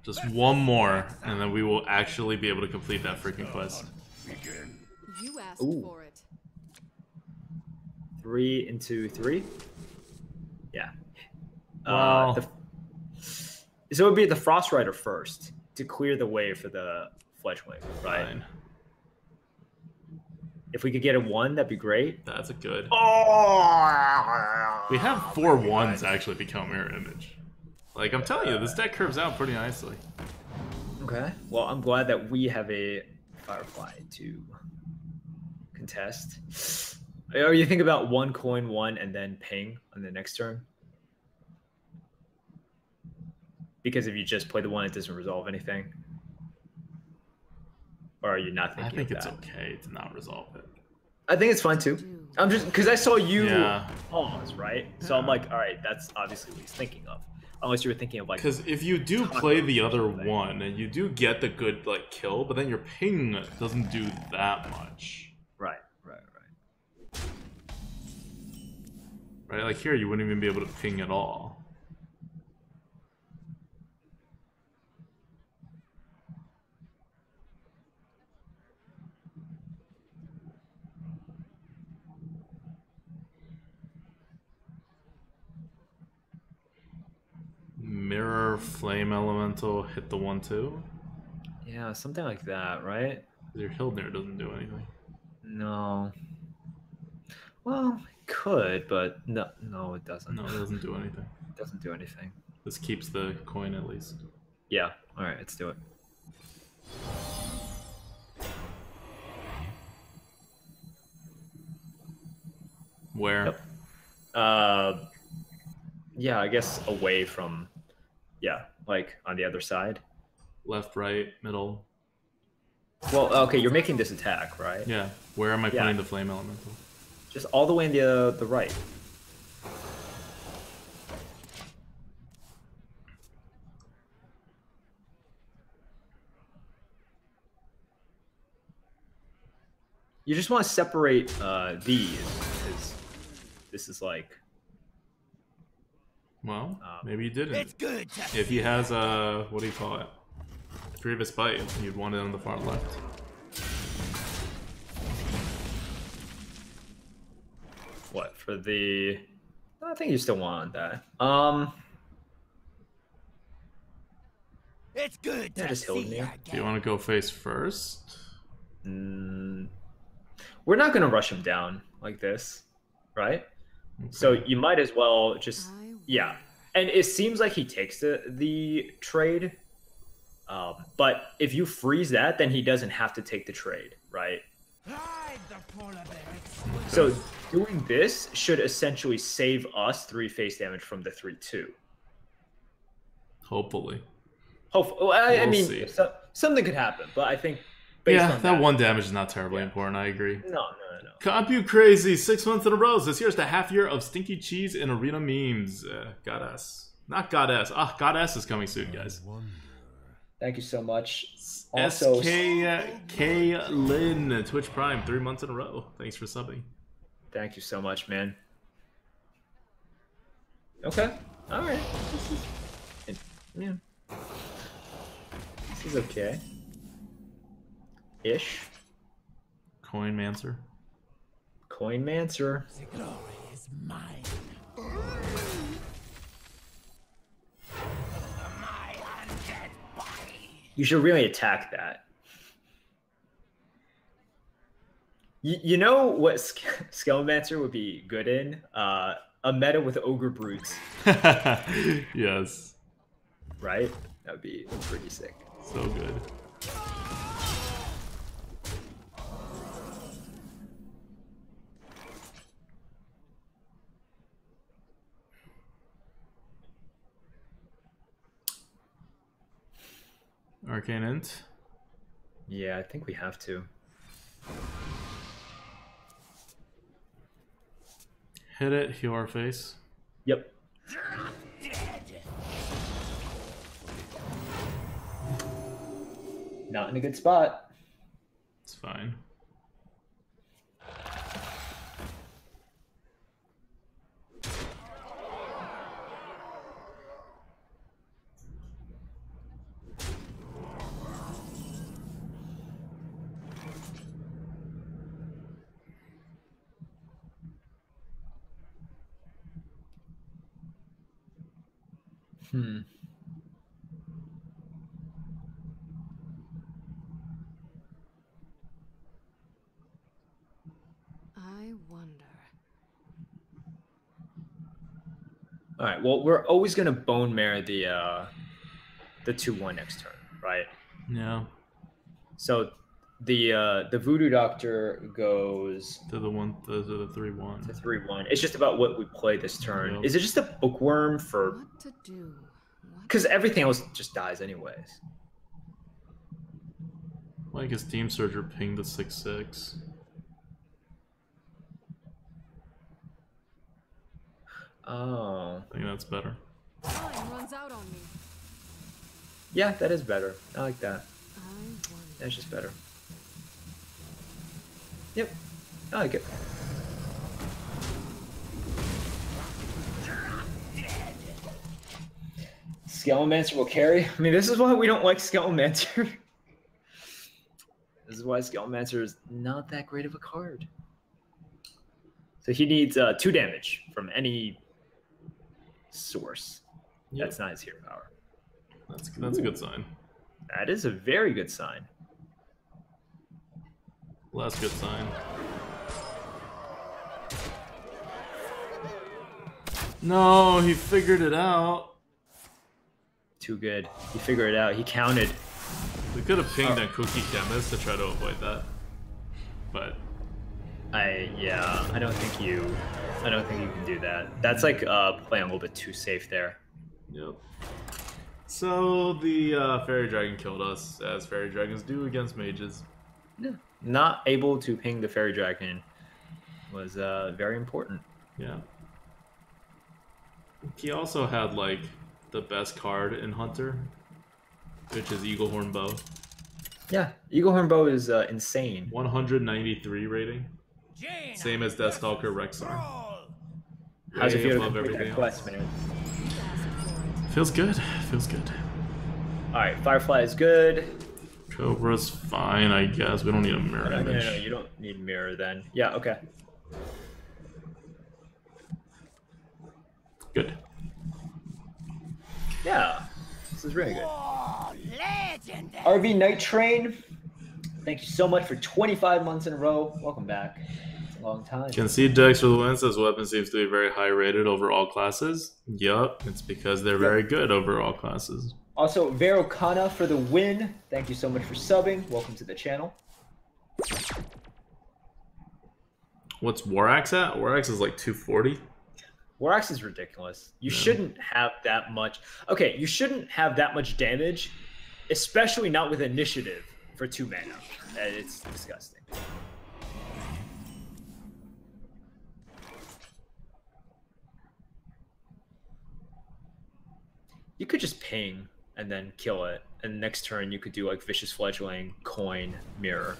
Just 1 more, and then we will actually be able to complete that freaking quest. You asked Ooh. for it. 3 into 3. Yeah. Wow. So it would be the Frost Rider first to clear the way for the Fledgling, right? Fine. If we could get a 1, that'd be great. That's a good. Oh! We have 4 1s actually become Mirror Image. Like, I'm telling you, this deck curves out pretty nicely. Okay. Well, I'm glad that we have a Firefly to contest. Or you think about 1 coin 1 and then ping on the next turn? Because if you just play the 1, it doesn't resolve anything. Or are you not I thinking think of it's that? okay to not resolve it. I think it's fine too. I'm just because I saw you Yeah. pause, right? So I'm like, all right, that's obviously what he's thinking of. Unless you were thinking of like, Because if you do play the other one, and you do get the good like kill, but then your ping doesn't do that much. right. Right? Like here, you wouldn't even be able to ping at all. Mirror, Flame Elemental, hit the 1/2. Yeah, something like that, right? Your Hildner doesn't do anything. No. Well, it could, but no, it doesn't. No, it doesn't do anything. It doesn't do anything. This keeps the coin at least. Yeah. All right, let's do it. Where? Yep. Yeah, I guess away from, yeah, like on the other side. Left, right, middle. Well, okay, you're making this attack, right? Yeah. Where am I Yeah. putting the flame elemental? Just all the way in the right. You just want to separate these, because this is like... Well, maybe you didn't. It's good. If he has a, what do you call it? Grievous Bite, you'd want it on the far left. What, for the... I think you still want that. It's good. Yeah, just holding you. Do you want to go face first? We're not going to rush him down like this, right? Okay. So you might as well just... Yeah. And it seems like he takes the trade. But if you freeze that, then he doesn't have to take the trade, right? Hide the polar bear. So doing this should essentially save us 3 face damage from the 3/2. Hopefully. Hopefully, well, I We'll mean, see. something could happen, but I think based Yeah, on that 1 damage is not terribly Yeah. important, I agree. No. Compute crazy, 6 months in a row. This year's the half year of stinky cheese and arena memes. Goddess. Not goddess. Goddess is coming soon, guys. Thank you so much. Also, SKK Lynn, Twitch Prime, 3 months in a row. Thanks for subbing. thank you so much, man. Okay. All right. Yeah. This is okay. Ish. Coin Mancer. Coin Mancer. The glory is mine. My undead body. You should really attack that. You know what Skelemancer would be good in? A meta with Ogre Brutes, Yes. right? That would be pretty sick. So good. Arcane Int. Yeah, I think we have to. Hit it, heal our face. Yep. Not in a good spot. It's fine. I wonder. All right. Well, we're always gonna bone mare the 2/1 next turn, right? Yeah. So the Voodoo Doctor goes To the 3/1. to 3/1. It's just about what we play this turn. Yep. Is it just a bookworm for? What to do? Because everything else just dies anyways. Like his Team Surger pinged the 6/6. Oh. I think that's better. Time runs out on me. Yeah, that is better. I like that. I wonder. That's just better. Yep. I like it. Skelemancer will carry. I mean, this is why we don't like Skelemancer. This is why Skelemancer is not that great of a card. So he needs 2 damage from any source. Yep. That's not his hero power. That's a good sign. That is a very good sign. Last good sign. No, he figured it out. Too good. He figured it out. He counted. We could have pinged on Cookie Chemist to try to avoid that. But I don't think you can do that. That's like playing a little bit too safe there. Yep. So the Fairy Dragon killed us, as Fairy Dragons do against mages. Yeah. Not able to ping the Fairy Dragon was very important. Yeah. He also had like the best card in Hunter, which is Eaglehorn Bow. Yeah, Eaglehorn Bow is insane. 193 rating. Same as Deathstalker Rexar. How's it feel to above complete everything that quest, man? Feels good. Feels good. Alright, Firefly is good. Cobra's fine, I guess. We don't need a mirror image. No, you don't need mirror then. Yeah, okay. Good. Yeah, this is really good. RV Night Train, thank you so much for 25 months in a row. Welcome back. It's a long time. Concede decks for the win says weapon seems to be very high rated over all classes. Yup, it's because they're very good over all classes. Also, Vero Kana for the win. Thank you so much for subbing. Welcome to the channel. What's Warax at? Warax is like 240. Warax is ridiculous. You shouldn't have that much. Okay, you shouldn't have that much damage, especially not with initiative for 2 mana. It's disgusting. You could just ping and then kill it, and next turn you could do like Vicious Fledgling, Coin, Mirror.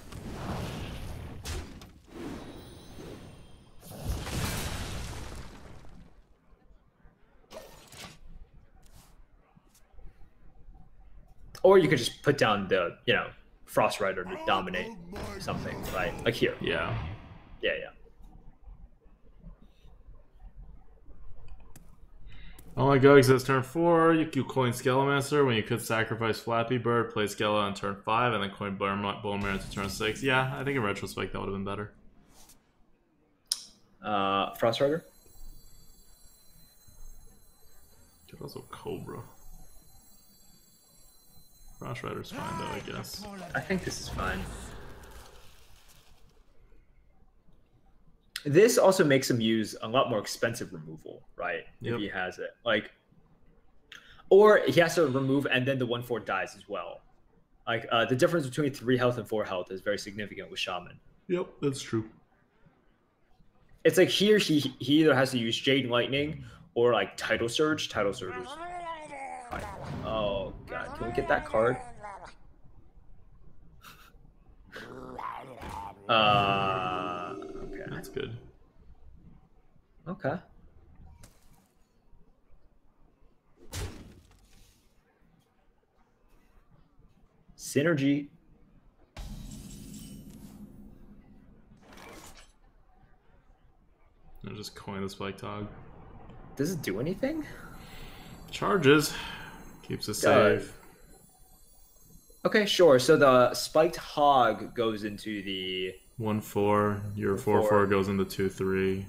Or you could just put down the, Frost Rider to dominate something, right? Like here. Yeah. Yeah. Oh my god, says turn 4, you coin Skelemancer when you could sacrifice Flappy Bird, play Skele on turn 5, and then coin Bone Marrow to turn 6. Yeah, I think in retrospect that would have been better. Frost Rider? Could also Cobra. Frost Rider's fine though, I guess. I think this is fine. This also makes him use a lot more expensive removal, right? If he has it. Or he has to remove and then the 1/4 dies as well. The difference between 3 health and 4 health is very significant with Shaman. Yep, that's true. It's like here he either has to use Jade Lightning or like Tidal Surge. Tidal Surge is... Oh god, can we get that card? Okay. That's good. Okay. Synergy. I'll just coin the Spike Tog. Does it do anything? Charges. Keeps us safe. Okay, sure. So the Spiked Hog goes into the 1/4. Your 4/4 goes into 2/3.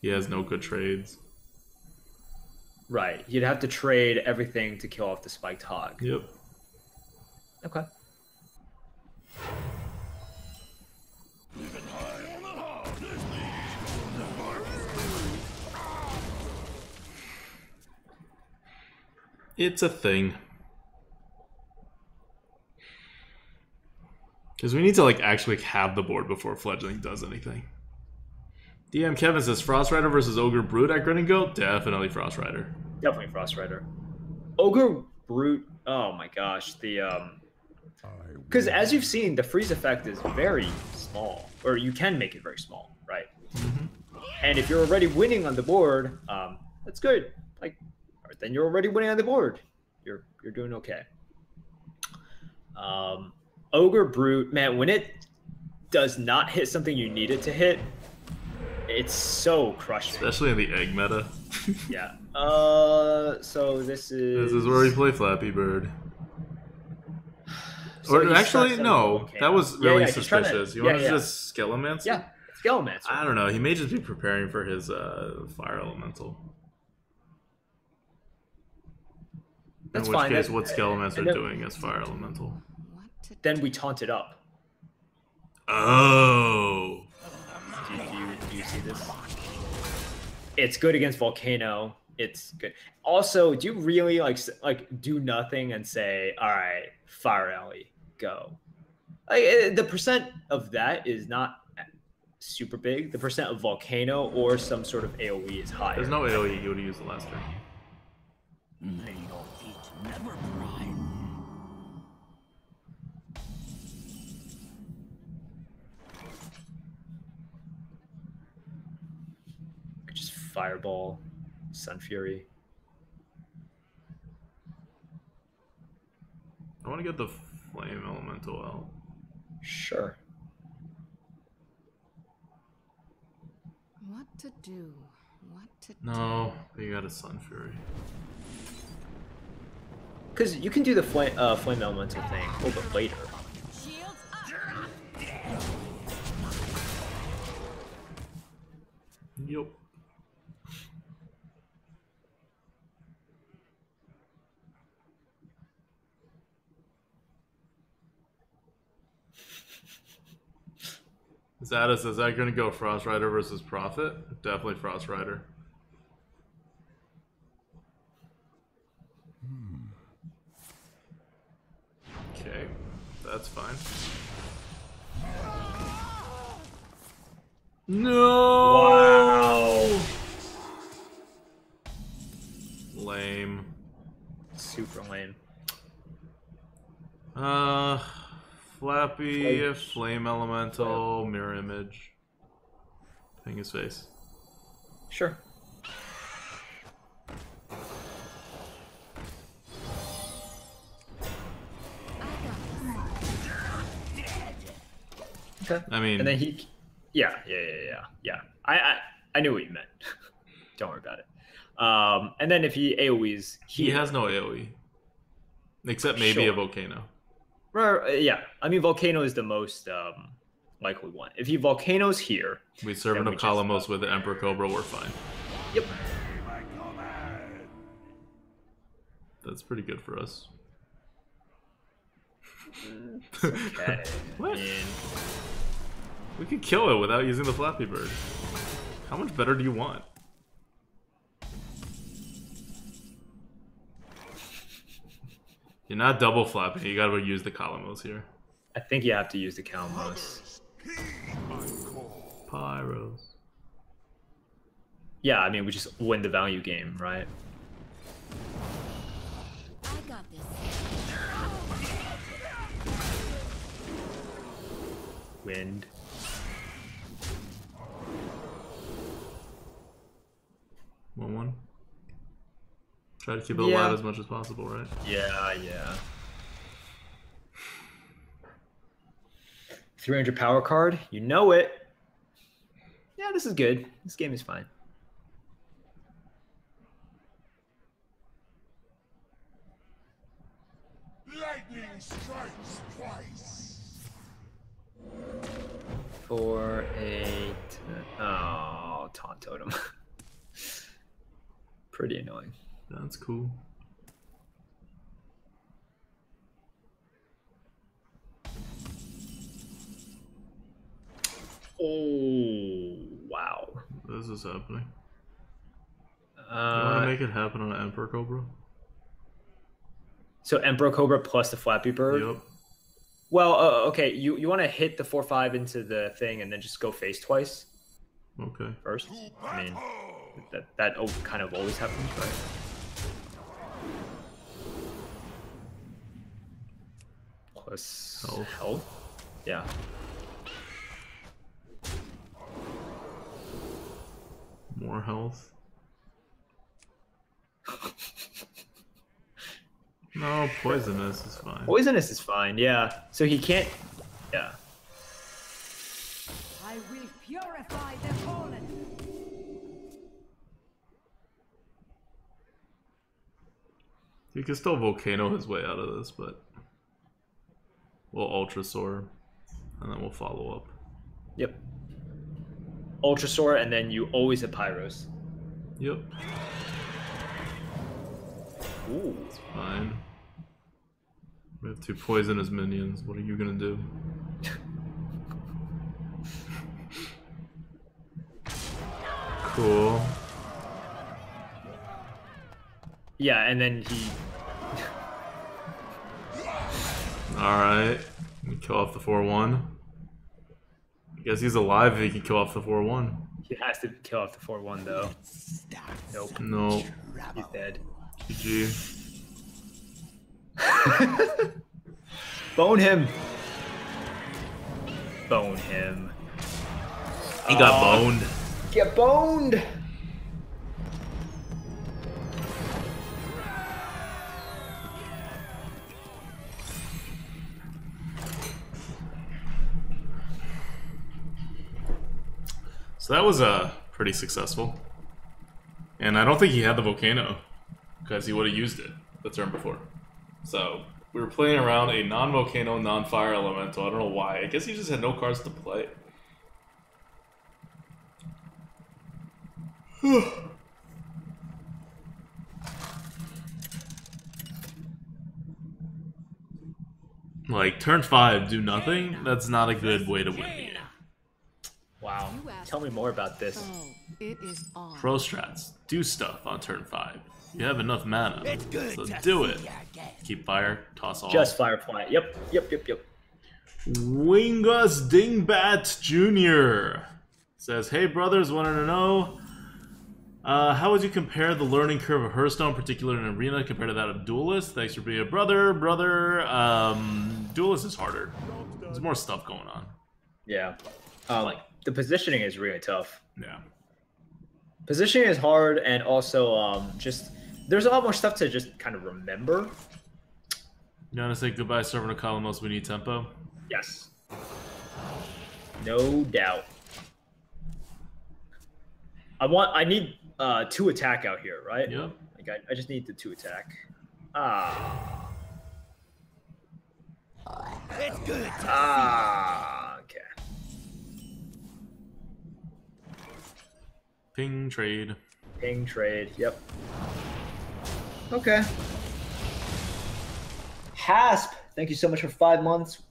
He has no good trades. Right. You'd have to trade everything to kill off the Spiked Hog. Yep. Okay. It's a thing. Because we need to actually have the board before Fledgling does anything. DM Kevin says Frost Rider versus Ogre Brute at Grinning. Definitely Frost Rider. Definitely Frost Rider. Ogre Brute. Oh my gosh. Because as you've seen, the freeze effect is very small. Or you can make it very small, right? Mm-hmm. And if you're already winning on the board, that's good. Then you're already winning on the board. You're doing okay. Ogre Brute, man, when it does not hit something you need it to hit, it's so crushing. Especially in the egg meta. Yeah. So this is... This is where we play Flappy Bird. So or actually, no. That was really suspicious. You want to just Skelemancer? Yeah, Skelemancer. I don't know. He may just be preparing for his Fire Elemental. That's In which fine. case, what's Scalamaster then- doing as Fire Elemental? What to Then we taunt it up. Oh. Do you see this? It's good against Volcano. It's good. Also, do you really like do nothing and say, "All right, Fire Alley, go"? Like, the percent of that is not super big. The percent of Volcano or some sort of AOE is higher. There's no AoE you would have used the last turn. May your feet never prime. Just Fireball, Sun Fury. I want to get the Flame Elemental out. Sure. What to do? What to No, you got a Sun Fury. Because you can do the Flame Elemental thing a little bit later. Shields up. Yup. Is that going to go Frost Rider versus Prophet? Definitely Frost Rider. Okay, that's fine. No! Wow. Lame. Super lame. Flappy, Flame Elemental, Mirror Image. Ping his face. Sure. Okay. I mean, And then he, yeah. I knew what you meant. Don't worry about it. And then if he AOE's, he has no AoE. Except maybe Sure. a Volcano. Yeah, I mean Volcano is the most likely one. If he Volcano's here, We Servant Then of we just- Kalamos with the Emperor Cobra, we're fine. yep. That's pretty good for us. Okay. What? I mean, We could kill it without using the Flappy Bird. How much better do you want? You're not double flapping, you gotta use the Kalamos here. I think you have to use the Calmos. Pyros. Yeah, I mean we just win the value game, right? I got this. Wind. One. Try to keep it Yeah. alive as much as possible, right? Yeah. 300 power card, you know it. Yeah, this is good. This game is fine. Lightning strikes twice. 4, 8. Oh, taunt totem. Pretty annoying. That's cool. Oh, wow. This is happening. You want to make it happen on an Emperor Cobra? So Emperor Cobra plus the Flappy Bird. Yep. Well, okay. You want to hit the 4/5 into the thing and then just go face twice Okay. first. I mean, that kind of always happens, right? Plus health. Yeah. More health. No, poisonous is fine. Poisonous is fine. Yeah. So he can't. Yeah. I will purify the fallen. He can still Volcano his way out of this, but we'll Ultra Soar, and then we'll follow up. Yep. Ultrasaur, and then you always hit Pyros. Yep. Ooh. It's fine. We have 2 poisonous minions. What are you gonna do? Cool. Yeah, and then he. Alright. Kill off the 4-1. I guess he's alive if he can kill off the 4-1. He has to kill off the 4-1 though. Nope. No. He's dead. GG. Bone him. Bone him. He got boned. Get boned. So that was pretty successful. And I don't think he had the volcano, because he would have used it the turn before. So we were playing around a non-volcano, non-fire elemental. I don't know why. I guess he just had no cards to play. Like, turn 5, do nothing? That's not a good way to win the game. Wow. Tell me more about this. Oh, it is on. Pro strats, do stuff on turn 5. You have enough mana, so do it. Keep fire, toss all. Just fire point. Yep. Wingus Dingbat Jr. says, hey brothers, wanted to know, how would you compare the learning curve of Hearthstone, particularly in Arena, compared to that of Duelist? Thanks for being a brother. Duelist is harder. There's more stuff going on. Yeah. Like the positioning is really tough. Yeah. Positioning is hard, and also just there's a lot more stuff to just kind of remember. You want to say goodbye, Servant of Kalamos? We need tempo. Yes. No doubt. I need 2 attack out here, right? Yep. Like I just need the 2 attack. Ah. It's good. Ah. Okay. Ping trade. Ping trade. Yep. Okay. Hasp, thank you so much for 5 months.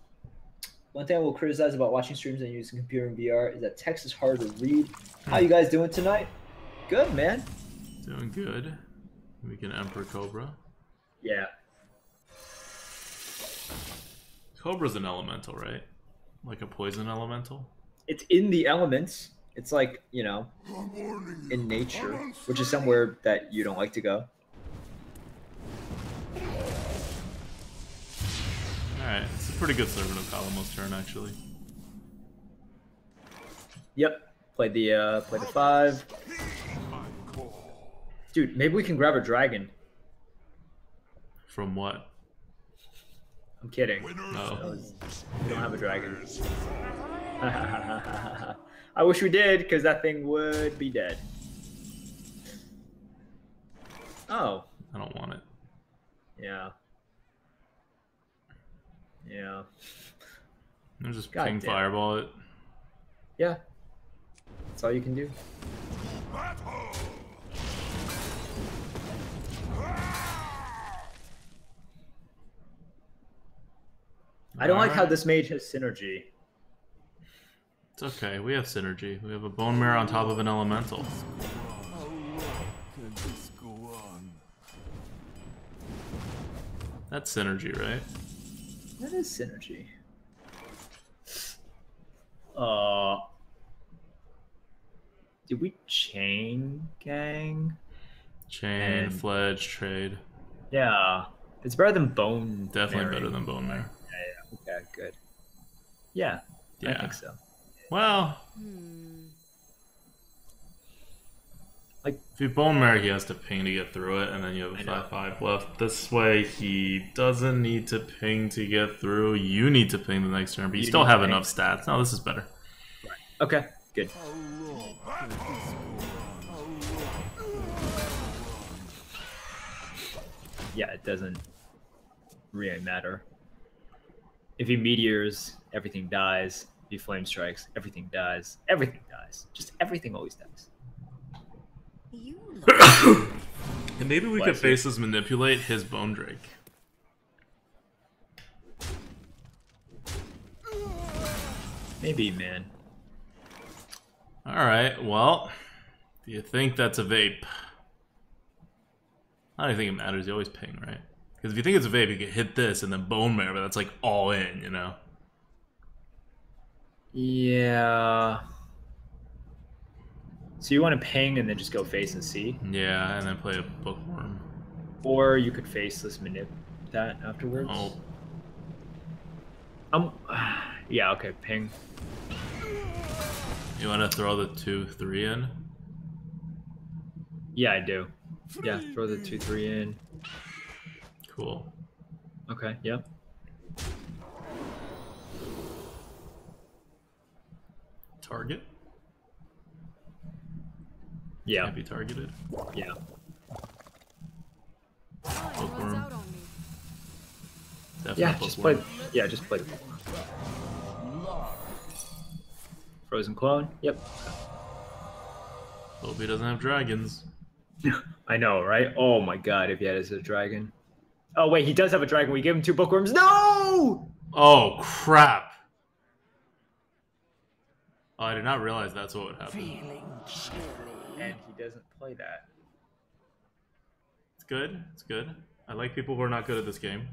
One thing I will criticize about watching streams and using computer and VR is that text is hard to read. How you guys doing tonight? Good, man. Doing good. We can Emperor Cobra. Yeah. Cobra's an elemental, right? Like a poison elemental? It's in the elements. It's like, you know, in nature, which is somewhere that you don't like to go. Alright, it's a pretty good Servant of Kalamos turn, actually. Yep. Play the 5. Dude, maybe we can grab a dragon. From what? I'm kidding. No. We don't have a dragon. I wish we did, because that thing would be dead. Oh. I don't want it. Yeah. Yeah. I'll just God ping damn. fireball it. Yeah. That's all you can do. I don't like how this mage has synergy. It's okay, we have synergy. We have a bone marrow on top of an elemental. How long can this go on? That's synergy, right? That is synergy. Did we chain gang? Chain, And- fledge, trade. Yeah. It's better than bone. Definitely marry. better than bone marrow. Yeah. Okay, good. Yeah, I Yeah. think so. Well, Hmm. Like, if you bone marrow, he has to ping to get through it, and then you have a I know. 5/5 left. This way, he doesn't need to ping to get through. You need to ping the next turn, but you You still need have to ping. enough stats. No, this is better. okay, good. How long can this go on? How long? Yeah, it doesn't really matter. If he meteors, everything dies. If he flame strikes, everything dies. Everything dies. Just everything always dies. You look And maybe we could faceless manipulate his Bone Drake. Maybe, man. Alright, well, do you think that's a vape? I don't think it matters, you always ping, right? Because if you think it's a vape, you can hit this and then Bone Marrow, but that's like all in, you know? Yeah. So you want to ping and then just go face and see? Yeah, and then play a Bookworm. Or you could faceless manip that afterwards. Oh. Yeah, okay, ping. You want to throw the 2/3 in? Yeah, I do. Yeah, throw the 2/3 in. Cool. Okay, yep. Target? Yeah. Can't be targeted. Yeah. Bookworm. Out on me. Definitely Yeah, just play. Bookworm. Yeah, just play. Frozen clone. Yep. Hope he doesn't have dragons. I know, right? Oh my god, if he had a dragon. Oh wait, he does have a dragon. We gave him 2 bookworms. No! Oh crap! Oh, I did not realize that's what would happen. And he doesn't play that. It's good. It's good. I like people who are not good at this game.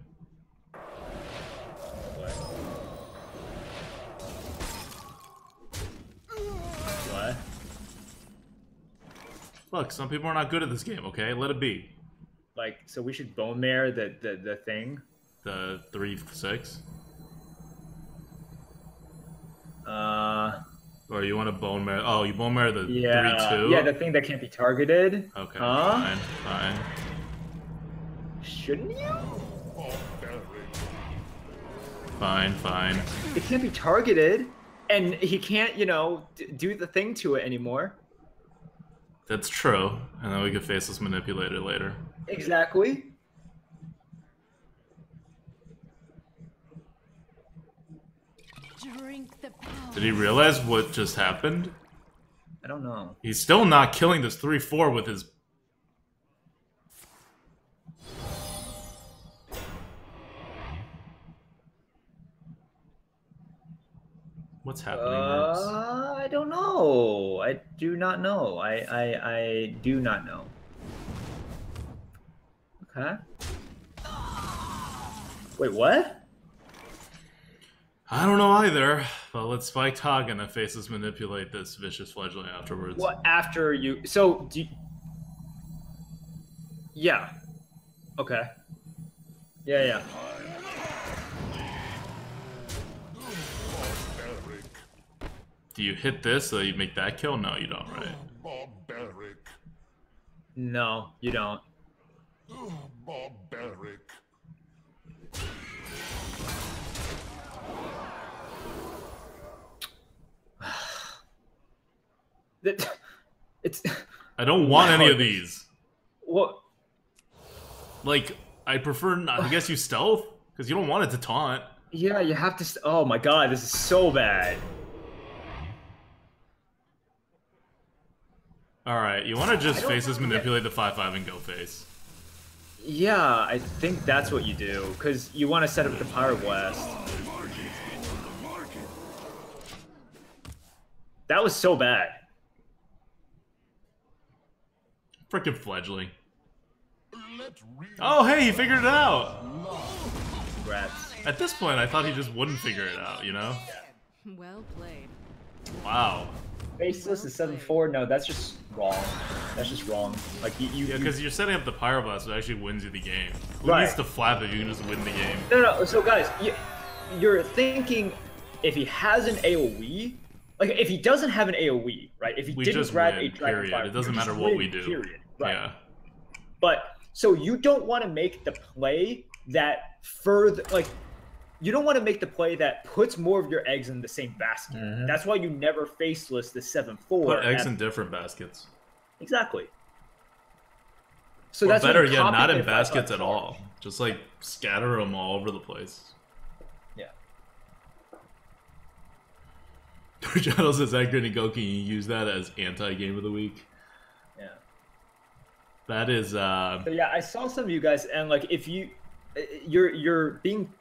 What? Look, some people are not good at this game. Okay, let it be. Like, so we should bone mare the thing. The 3/6. Or you want to bone marrow? Oh, you bone marrow the 3/2. Yeah, the thing that can't be targeted. Okay, Huh? fine. Shouldn't you? Fine. It can't be targeted, and he can't, you know, do the thing to it anymore. That's true. And then we could faceless manipulate it later. Exactly. Drink the power. Did he realize what just happened? I don't know. He's still not killing this 3/4 with his... What's happening, Merps? I don't know. I do not know. I do not know. Okay. Wait, what? I don't know either, but let's spike Tog and then faceless manipulate this vicious fledgling afterwards. What after you? So do. Yeah. Okay. Yeah. Do you hit this so you make that kill? No, you don't, right? Barbaric. No, you don't. Barbaric. It's. I don't want any of these. What? Like, I prefer not. I guess you stealth? Because you don't want it to taunt. Yeah, you have to. Oh my god, this is so bad. Alright, you want to just faceless manipulate the 5/5 and go face. Yeah, I think that's what you do, because you want to set up the Pyroblast. That was so bad. Frickin' fledgling. Oh, hey, he figured it out! Congrats. At this point, I thought he just wouldn't figure it out, you know? Well played. Wow. Faceless is 7-4. No, that's just wrong. That's just wrong. Like Yeah, because you're setting up the Pyroblast, which actually wins you the game. Who Right. needs to flap if you can just win the game? No. So guys, you're thinking if he has an AOE, like if he doesn't have an AOE, right? If he We didn't just grab win, a Dragon period. Fire, It doesn't you just matter what win, we do. Period. Right. Yeah. But so you don't want to make the play that further, like, you don't want to make the play that puts more of your eggs in the same basket. Mm-hmm. That's why you never faceless the 7-4. Put eggs in different baskets. Exactly. So Or that's better when you yet, copy not in the 5/5 baskets at card. all. Just like scatter them all over the place. Yeah. Shadow says that Grinning, can you use that as anti-game of the week? Yeah. That is. So yeah, I saw some of you guys, and like, if you're being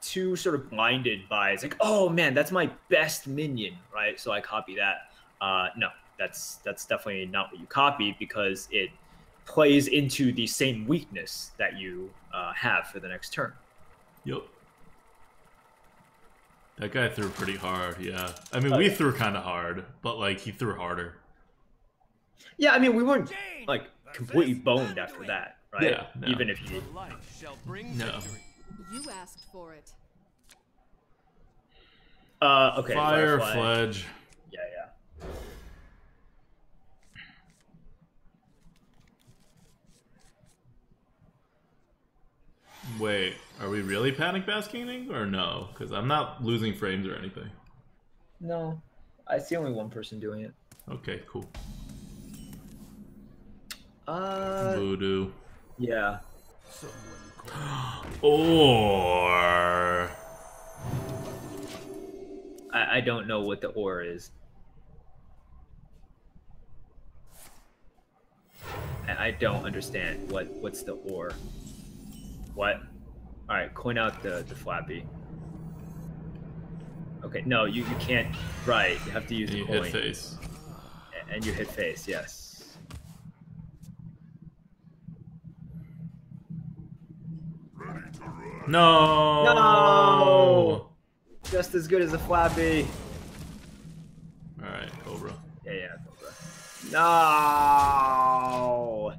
too sort of blinded by, it's like, oh man, that's my best minion, right? So I copy that. No, that's definitely not what you copy, because it plays into the same weakness that you have for the next turn. Yep. That guy threw pretty hard, yeah. I mean, we threw kind of hard, but, like, he threw harder. Yeah, I mean, we weren't, like, completely boned after that, right? Yeah, no. Even if you... No. You asked for it. Okay. Fire, Firefly. Fledge. Yeah. Wait, are we really panic basking or no? Because I'm not losing frames or anything. No, I see only one person doing it. Okay, cool. Voodoo. Yeah. Or I don't know what the or is. I don't understand what's the or. What? All right, coin out the flappy. Okay, no, you can't. Right, you have to use you a coin. hit face. And you hit face, yes. No. No. Just as good as a flappy. All right, Cobra. Yeah, Cobra. No.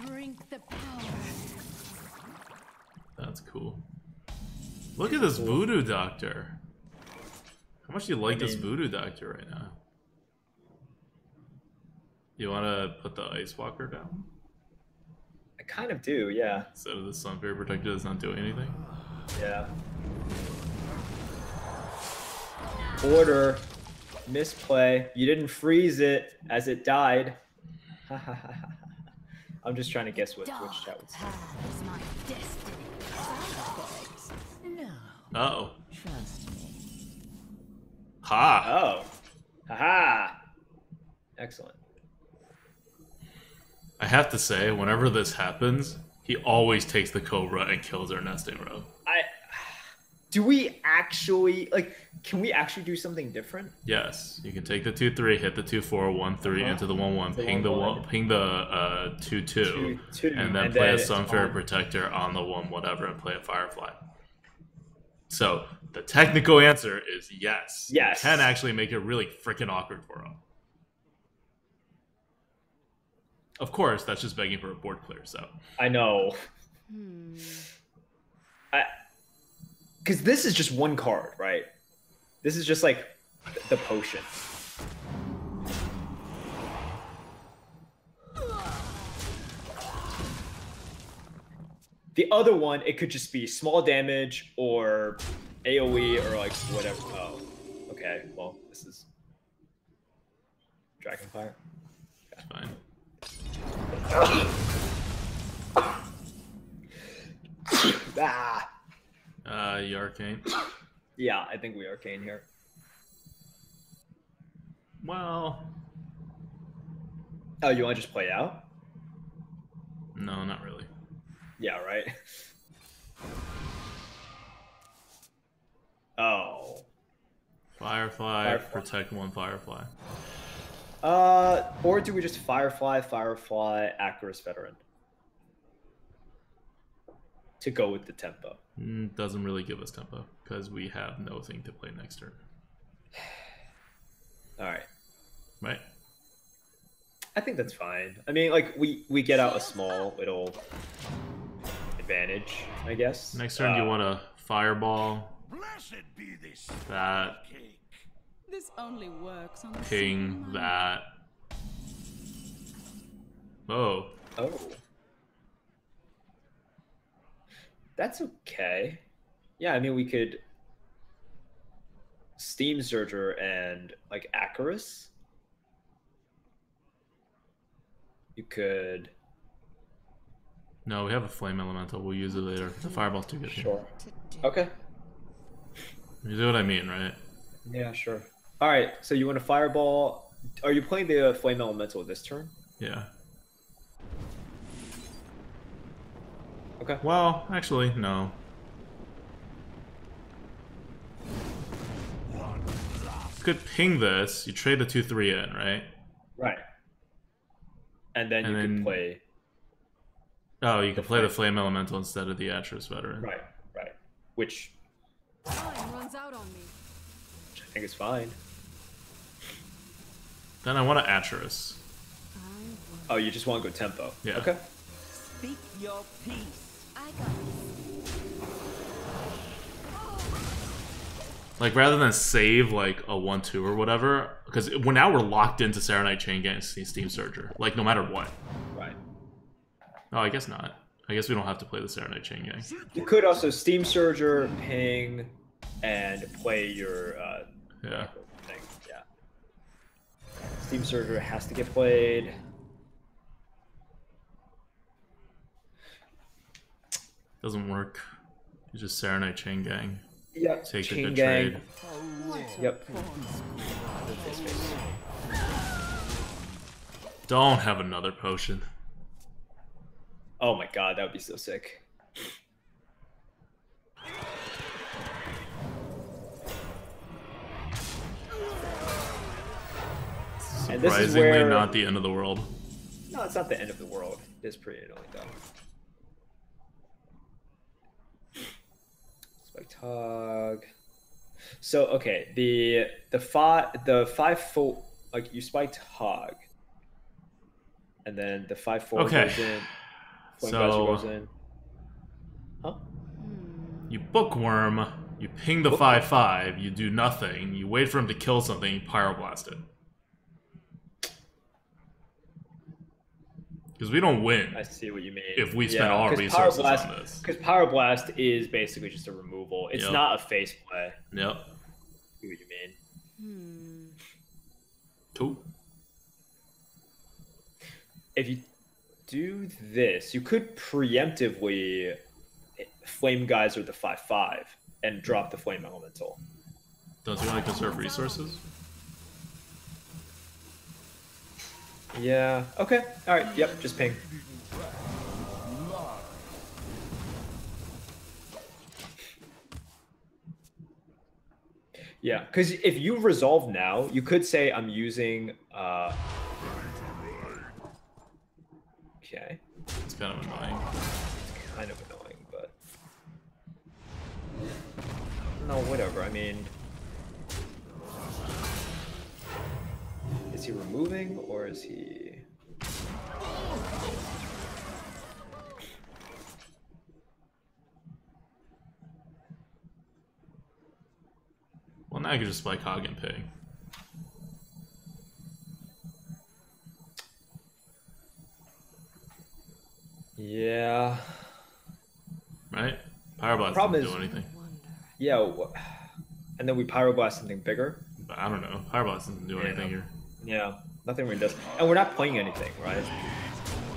Drink the power. That's cool. Look at this voodoo doctor. How much do you like this voodoo doctor right now? You want to put the ice walker down? I kind of do, yeah. Instead of the sunfare protector that's not doing anything? Yeah. Order. Misplay. You didn't freeze it as it died. I'm just trying to guess which chat would say. Is my destiny. No. Uh-oh. Trust me. Ha! Oh. Haha. Excellent. I have to say, whenever this happens, he always takes the Cobra and kills our nesting row. Do we actually, like, can we actually do something different? Yes, you can take the 2-3, hit the 2-4, 1-3 into the 1-1, ping the 2-2, and then play a Sunfare Protector on the 1 whatever and play a Firefly. So the technical answer is yes. Yes. You can actually make it really freaking awkward for him. Of course, that's just begging for a board clear. So I know. Because this is just one card, right? This is just like the potion. The other one, it could just be small damage or AoE or like whatever. Oh, okay. Well, this is Dragonfire. it's fine. You arcane. Yeah, I think we arcane here. Well, Oh, you want to just play it out? no, not really. Yeah, right. Oh. Firefly, protect 1 Firefly. Or do we just Firefly, Acarus Veteran? To go with the tempo. Doesn't really give us tempo because we have no thing to play next turn. All right. Right? I think that's fine. I mean, like, we get out a small little advantage, I guess. Next turn, you want to Fireball, Blessed be this that, cake. This only works on the ping, single that. Oh. Oh. That's okay. Yeah, I mean, we could Steam Surger and, like, Acarus. You could... No, we have a Flame Elemental. We'll use it later. The Fireball's too good. Sure. Okay. You see what I mean, right? Yeah, sure. All right, so you want to Fireball Are you playing the Flame Elemental this turn? Yeah. Okay. Well, actually, no. You could ping this. You trade the 2/3 in, right? Right. And then you can play. Oh, you can play the Flame Elemental instead of the Atris Veteran. Right. Right. Which Time runs out on me. I think is fine. Then I want to Atris. Oh, you just want to go tempo. Yeah. Okay. Speak your peace. I got this. Like, rather than save, like, a 1/2 or whatever, because now we're locked into Serenite Chain Gang Steam Surger. Like, no matter what. Right. Oh, I guess not. I guess we don't have to play the Serenite Chain Gang. You could also Steam Surger, ping, and play your Yeah. thing. Yeah. Steam Surger has to get played. Doesn't work. You just Serenite Chain Gang. Yep. Take the Chain good Gang. trade. Yep. Don't have another potion. Oh my god, that would be so sick. And this is Surprisingly, where... not the end of the world. No, it's not the end of the world. It's pretty annoying though. Spiked Hog. So okay, the 5/4, like you spiked Hog, and then the 5/4 Okay. goes in. Flame So- Geyser goes in. Huh? You bookworm, you ping the 5/5, you do nothing, you wait for him to kill something, you pyroblast it. Because we don't win I see what you mean. if we spend all our 'cause resources on this. Because Pyroblast is basically just a removal. It's Yep. not a face play. Yep. I see what you mean. Cool. If you do this, you could preemptively Flame Geyser the 5/5 and drop the Flame Elemental. Don't you want to conserve resources? Yeah. Okay. All right. Yep. Just ping. Yeah, because if you resolve now, you could say I'm using. Okay. It's kind of annoying. Kind of annoying, but no, whatever. I mean, is he removing or is he? Well, now I can just spike Hog and ping. Yeah. Right? Pyroblast Problem doesn't do is- anything. Yeah. And then we pyroblast something bigger. But I don't know. Pyroblast doesn't do anything here. Yeah. Nothing really does. And we're not playing anything, right?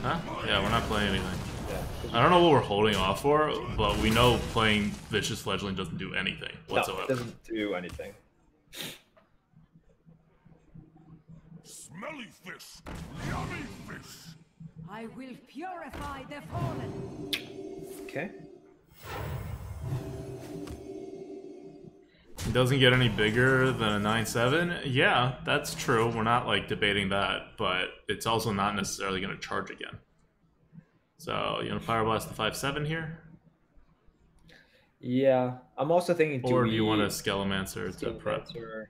Huh? Yeah, we're not playing anything. Yeah. I don't know what we're holding off for, but we know playing Vicious Fledgling doesn't do anything whatsoever. No, it doesn't do anything. Smelly fish, yummy fish. I will purify the fallen. Okay. It doesn't get any bigger than a 9/7. Yeah, that's true. We're not like debating that, but it's also not necessarily going to charge again. So you want to Pyroblast the 5/7 here, Yeah. I'm also thinking. or do you want a Skelemancer to prep? Answer.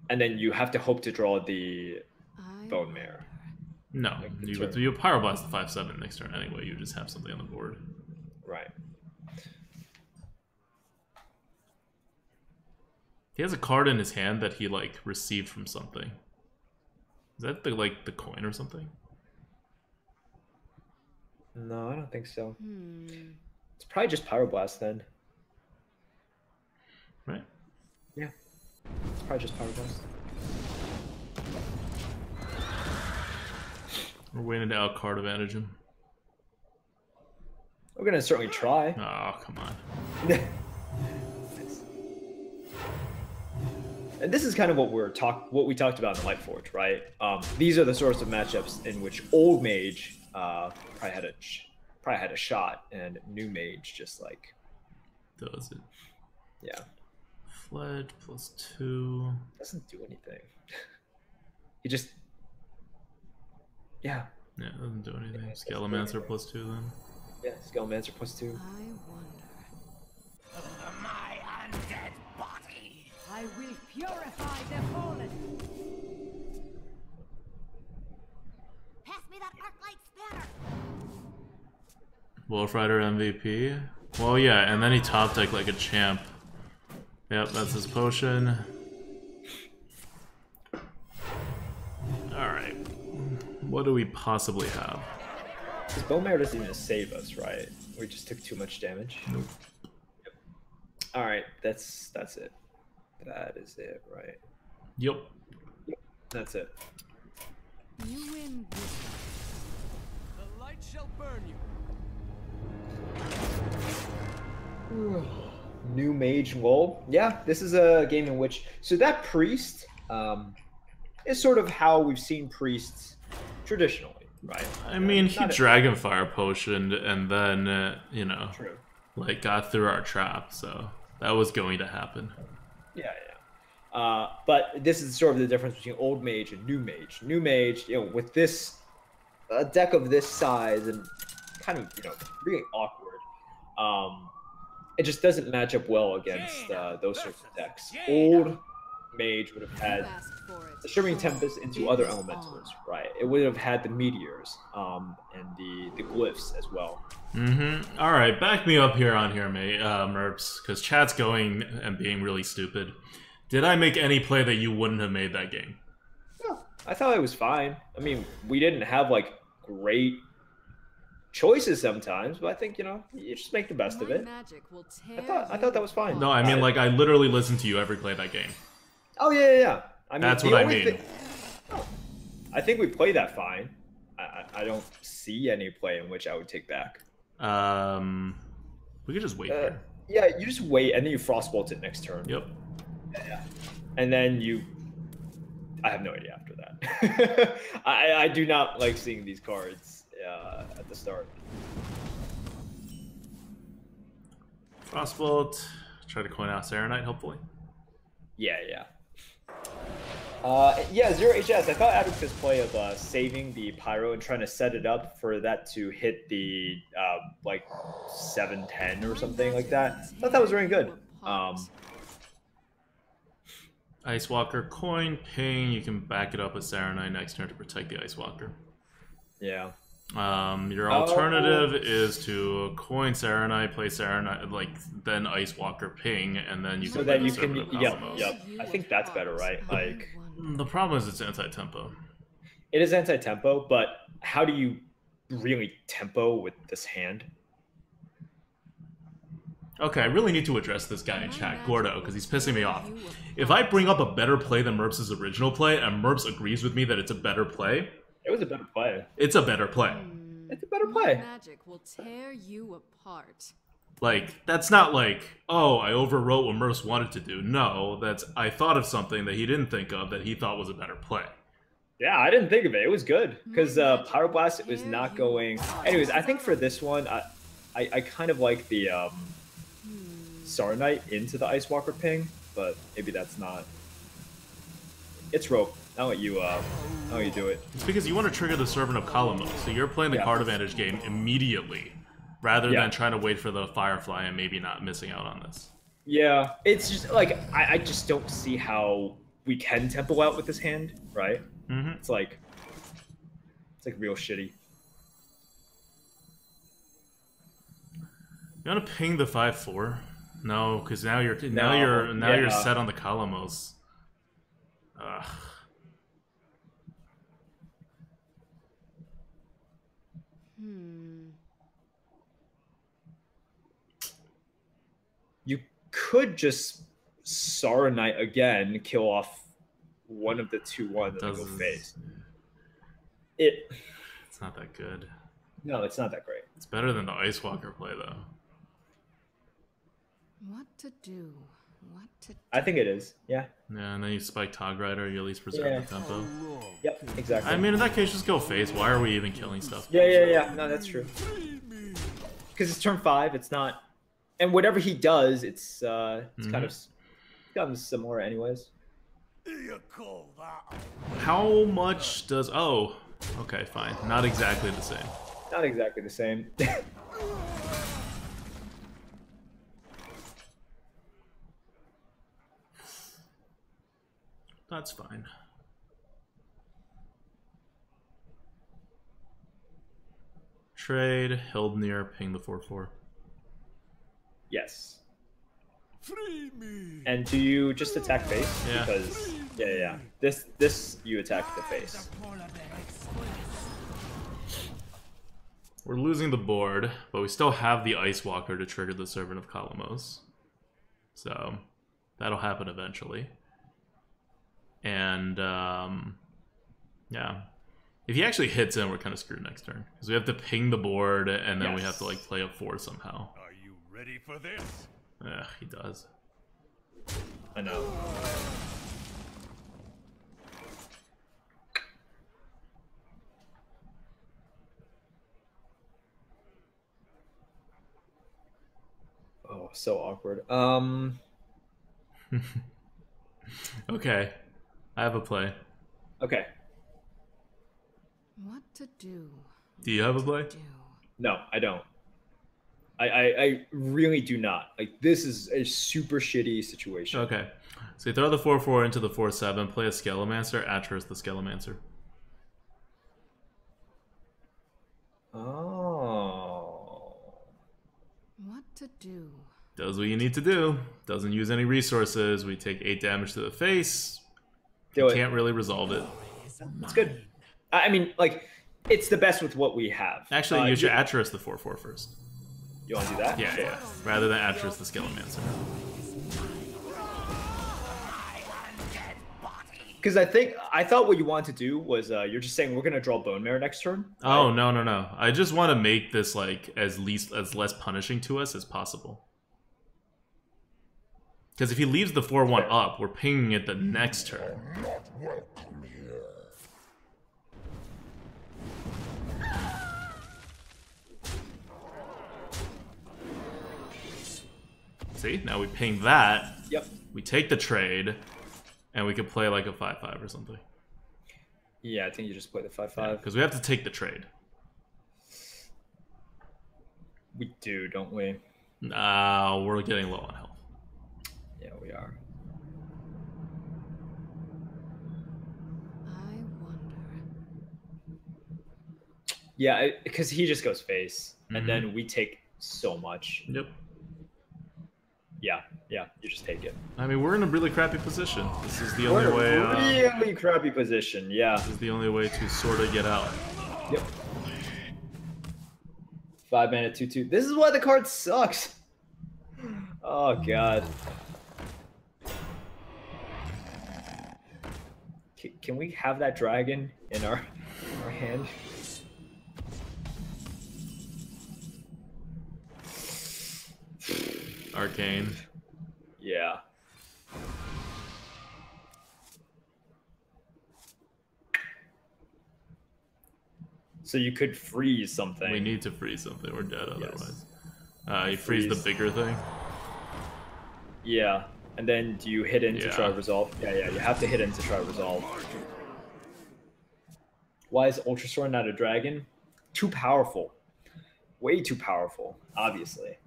And then you have to hope to draw the Bone Mare. No, Like the you turn. you Pyroblast the 5/7 next turn anyway. You just have something on the board. Right. He has a card in his hand that he like received from something. Is that the coin or something? No, I don't think so. It's probably just Pyroblast then. Right? Yeah. It's probably just Pyroblast. We're waiting to out card advantage him. We're gonna certainly try. Oh, come on. and this is kind of what we talked about in Lightforge, right? These are the sorts of matchups in which old Mage probably had a shot, and new Mage just like does it. Yeah. Fled +2. Doesn't do anything. He just yeah. Yeah, it doesn't do anything. Scalemancer +2 then. Yeah, Scalemancer +2. I wonder. My undead body. I will purify the fallen. Pass me that arc light spanner. Wolf Rider MVP. Well, yeah, and then he top decked like a champ. Yep, that's his potion. Alright. What do we possibly have? Because Bowmare doesn't even save us, right? We just took too much damage. Nope. Yep. Alright, that's it. That is it, right? Yep. That's it. You win this. The light shall burn you. New Mage Lol. Yeah, this is a game in which that priest is sort of how we've seen priests traditionally, right? I mean, he Not Dragonfire potioned and then, you know, True. like got through our trap, so that was going to happen. Yeah. But this is sort of the difference between old Mage and new Mage. New Mage, you know, with this a deck of this size and kind of, you know, really awkward. It just doesn't match up well against those sorts of decks. Old Mage would have had the Shimmering Tempest into other elementals, right? It would have had the meteors and the glyphs as well. Mm-hmm. All right, back me up here on here, Merps, because chat's going and being really stupid. Did I make any play that you wouldn't have made that game? No, I thought it was fine. I mean, we didn't have like great choices sometimes, but I think, you know, you just make the best of it. I thought that was fine. No, I mean, like, I literally listened to you every play that game. Oh yeah. I mean, that's what I mean. I think we played that fine. I don't see any play in which I would take back. We could just wait here. Yeah, you just wait and then you frostbolt it next turn. Yep. Yeah. And then I have no idea after that. I do not like seeing these cards at the start. Frostbolt. Try to coin out Serenite, hopefully. Yeah. 0HS. I thought Adwick's play of saving the Pyro and trying to set it up for that to hit the like 7-10 or something like that. I thought that was very good. Ice Walker, coin, ping. You can back it up with Serenite next turn to protect the Ice Walker. Yeah. Your alternative is to coin Serenite, play Serenite, like then Ice Walker, ping, and then you can. So that you can. Columos. Yep. I think that's better, right? Like. The problem is it's anti-tempo. It is anti-tempo, but how do you really tempo with this hand? Okay, I really need to address this guy in chat, Gordo, because he's pissing me off. If I bring up a better play than Merps' original play, and Merps agrees with me that it's a better play... It was a better play. It's a better play. It's a better play. Magic will tear you apart. Like, that's not like, oh, I overwrote what Merps wanted to do. No, that's, I thought of something that he didn't think of that he thought was a better play. Yeah, I didn't think of it. It was good. Because Pyroblast was not going... Anyways, I think for this one, I kind of like the Saronite into the Ice Walker ping, but maybe that's not... It's rope. I'll let you do it. It's because you want to trigger the Servant of Columos, so you're playing the card advantage game immediately, rather than trying to wait for the Firefly and maybe not missing out on this. Yeah, it's just like I just don't see how we can tempo out with this hand, right? Mm-hmm. It's like real shitty. You want to ping the 5/4? No, because now you're set on the Columos. Ugh. You could just Saronite again, kill off one of the 2/1 that go face. It's not that good. No, it's not that great. It's better than the Ice Walker play, though. What to do? What to I think it is. Yeah. Yeah, and then you spike Tog Rider, you at least preserve Yeah. the tempo. Yep. Exactly. I mean, in that case, just go face. Why are we even killing stuff? Yeah. No, that's true. Because it's turn 5. It's not, and whatever he does, it's kind of similar, anyways. You call that? How much does... Oh, okay, fine. Not exactly the same. Not exactly the same. That's fine. Trade, Hildnir, ping the 4/4. Yes. Free me. And do you just attack face? Yeah. Because yeah. This you attack the face. We're losing the board, but we still have the Ice Walker to trigger the Servant of Kalamos. So that'll happen eventually. And yeah. If he actually hits in, we're kind of screwed next turn. Because we have to ping the board, and then we have to like play up 4 somehow. Are you ready for this? Yeah, he does. I know. Oh, so awkward. Okay. I have a play. Okay. What to do? Do you have a play? Do. No, I don't. I really do not. Like, this is a super shitty situation. Okay. So you throw the 4/4 into the 4/7, play a Scalemancer, Atris the Scalemancer. Oh. What to do? Does what you need to do. Doesn't use any resources. We take 8 damage to the face. Do it. Can't really resolve it. It's good. I mean, like, it's the best with what we have. Actually, you should Atris the 4/4 first. You want to do that? Yeah. Rather than Atris the Scalemancer. Because I thought what you wanted to do was you're just saying we're gonna draw Bone Mare next turn. Oh, no. I just want to make this like as less punishing to us as possible. Because if he leaves the 4/1 up, we're pinging it the next turn. See, now we ping that. Yep. We take the trade, and we could play like a 5/5 or something. Yeah, I think you just play the 5/5. Because we have to take the trade. We do, don't we? We're getting low on health. Yeah, we are. I wonder. Yeah, because he just goes face, and then we take so much. Yep. Yeah, you just take it. I mean, we're in a really crappy position. This is the We're only way. in a really crappy position. Yeah. This is the only way to sort of get out. Yep. 5-mana 2/2. This is why the card sucks. Oh god. Can we have that dragon in our hand? Arcane. Yeah. So you could freeze something. We need to freeze something. We're dead otherwise. Yes. You freeze the bigger thing. Yeah. And then do you hit in to try Yeah. to resolve? Yeah, you have to hit in to try to resolve. Why is Ultrasword not a dragon? Too powerful. Way too powerful, obviously.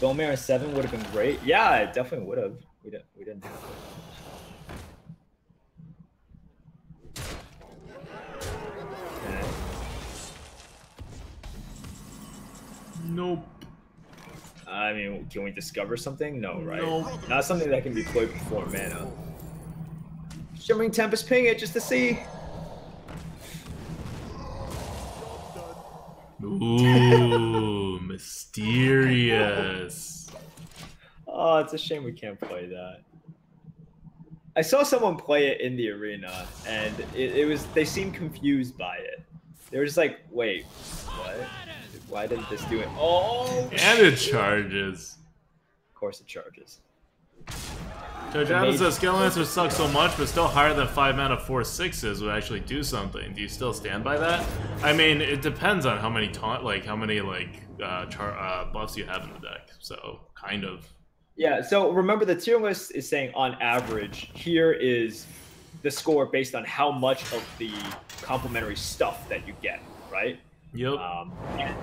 Bone Mare 7 would have been great. Yeah, it definitely would have. We didn't have it. Okay. Nope. I mean, can we discover something? No, right? Nope. Not something that can be played with 4 mana. Shimmering Tempest, ping it just to see. Ooh, mysterious. Oh, it's a shame we can't play that. I saw someone play it in the arena, and it was, they seemed confused by it. They were just like, wait, what? Why didn't this do it? Oh, And it charges. Of course it charges. Judge Adams says Skelemancer sucks so much, but still higher than 5 mana 4/6s would actually do something. Do you still stand by that? I mean, it depends on how many buffs you have in the deck. So kind of. Yeah. So remember, the tier list is saying on average. Here is the score based on how much of the complementary stuff that you get, right? Yep. And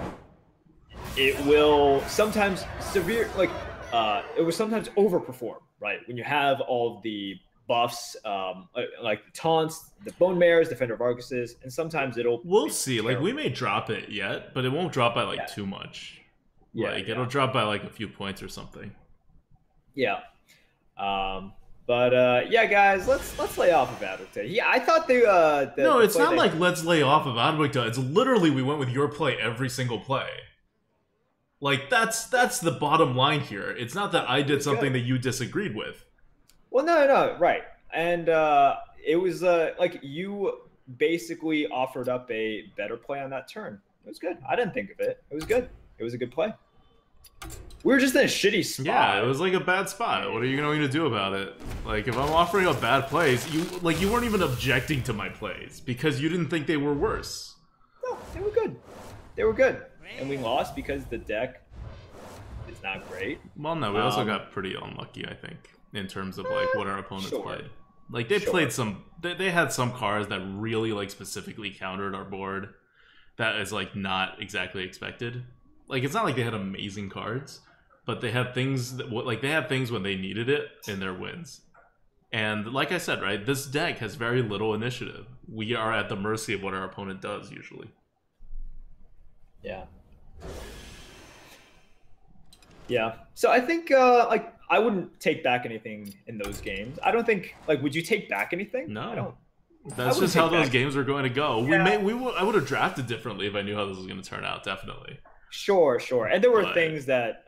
it will sometimes it will sometimes overperform, right? When you have all of the buffs, like the taunts, the bone mares, defender of Arguses, and sometimes we'll see. Terrible. Like, we may drop it yet, but it won't drop by too much. Yeah, it'll drop by like a few points or something. Yeah. Yeah, guys, let's lay off of ADWCTA. Yeah, I thought no, it's not like let's lay off of ADWCTA. It's literally we went with your play every single play. Like, that's the bottom line here. It's not that I did something that you disagreed with. Well, no, right. And it was like you basically offered up a better play on that turn. It was good. I didn't think of it. It was good. It was a good play. We were just in a shitty spot. Yeah, it was like a bad spot. What are you going to do about it? Like, if I'm offering up bad plays, you weren't even objecting to my plays because you didn't think they were worse. No, they were good. They were good. And we lost because the deck is not great. Well, no, we also got pretty unlucky, I think, in terms of like what our opponents played. Like, they played some, they had some cards that really like specifically countered our board. That is like not exactly expected. Like, it's not like they had amazing cards, but they had things they had things when they needed it in their wins. And like I said, right, this deck has very little initiative. We are at the mercy of what our opponent does usually. Yeah. Yeah. So I think like I wouldn't take back anything in those games. I don't think would you take back anything? No. I don't. That's just how those games are going to go. Yeah. I would have drafted differently if I knew how this was going to turn out, definitely. Sure. And there were things that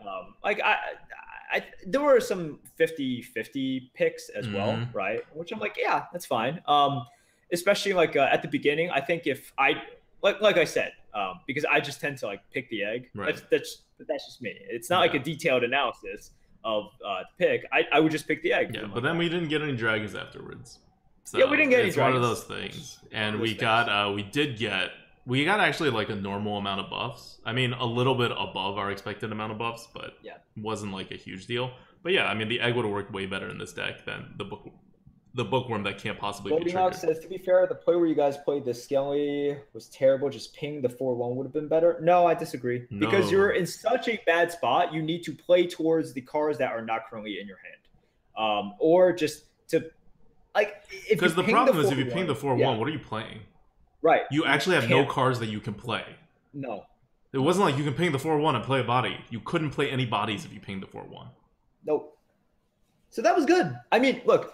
there were some 50-50 picks as well, right? Which I'm like, yeah, that's fine. Especially like at the beginning, I think if I like I said, because I just tend to like pick the egg. Right. That's just me. It's not like a detailed analysis of the pick. I would just pick the egg. Yeah, but then we didn't get any dragons afterwards. So yeah, we didn't get any dragons. It's one of those things. And we got actually like a normal amount of buffs. I mean, a little bit above our expected amount of buffs, but wasn't like a huge deal. But yeah, I mean, the egg would have worked way better in this deck than the bookworm that can't possibly be triggered. Goldilocks says, to be fair, the play where you guys played the Skelly was terrible. Just ping the 4/1 would have been better. No, I disagree. No. Because you're in such a bad spot, you need to play towards the cards that are not currently in your hand. Or just to, like, if because the problem is if you ping the 4/1, what are you playing? Right. You actually have no cards that you can play. No. It wasn't like you can ping the 4/1 and play a body. You couldn't play any bodies if you pinged the 4/1. Nope. So that was good. I mean, look,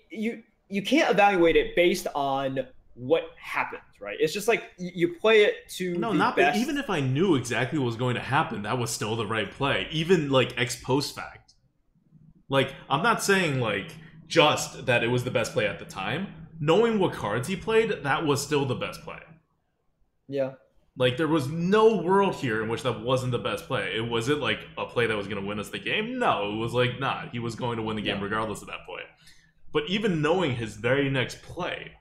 you can't evaluate it based on what happens, right? It's just like you play it to best. Even if I knew exactly what was going to happen, that was still the right play. Even like ex post fact. Like, I'm not saying like just that it was the best play at the time. Knowing what cards he played, that was still the best play. Yeah. Like, there was no world here in which that wasn't the best play. Was it like a play that was going to win us the game? No, it was like, nah, he was going to win the game regardless at that point. But even knowing his very next play,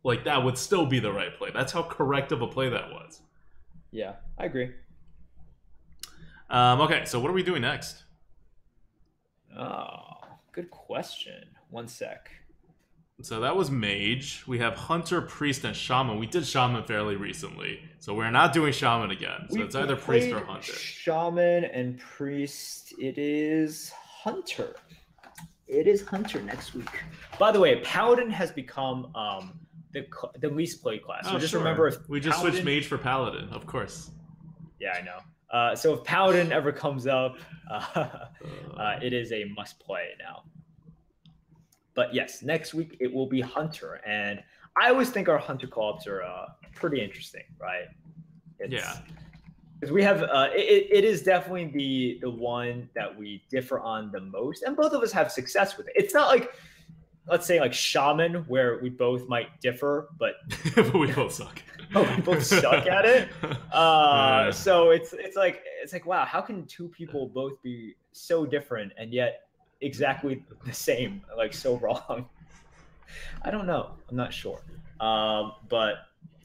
like, that would still be the right play. That's how correct of a play that was. Yeah, I agree. Okay, so what are we doing next? Oh, good question. One sec. So that was Mage. We have Hunter, Priest, and Shaman. We did Shaman fairly recently, so we're not doing Shaman again. So it's either Priest or Hunter. Shaman and Priest. It is Hunter. It is Hunter next week. By the way, Paladin has become the least played class. So just remember, if we just switched Mage for Paladin, of course. Yeah, I know. So if Paladin ever comes up, it is a must play now. But yes, next week it will be Hunter, and I always think our Hunter co-ops are pretty interesting, right? Yeah. Because we have it is definitely the one that we differ on the most, and both of us have success with it. It's not like, let's say, like Shaman, where we both might differ, but but we both suck. but we both suck at it. So it's like wow, how can two people both be so different and yet exactly the same, like so wrong? I don't know. I'm not sure. But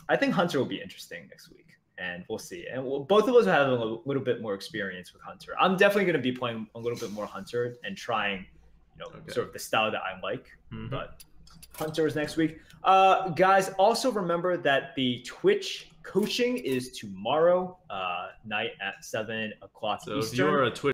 I think Hunter will be interesting next week, and we'll see. And both of us will have a little bit more experience with Hunter. I'm definitely going to be playing a little bit more Hunter and trying, sort of the style that I like. But Hunter is next week. Guys, also remember that the Twitch coaching is tomorrow night at 7 o'clock So Eastern. if you're a Twitch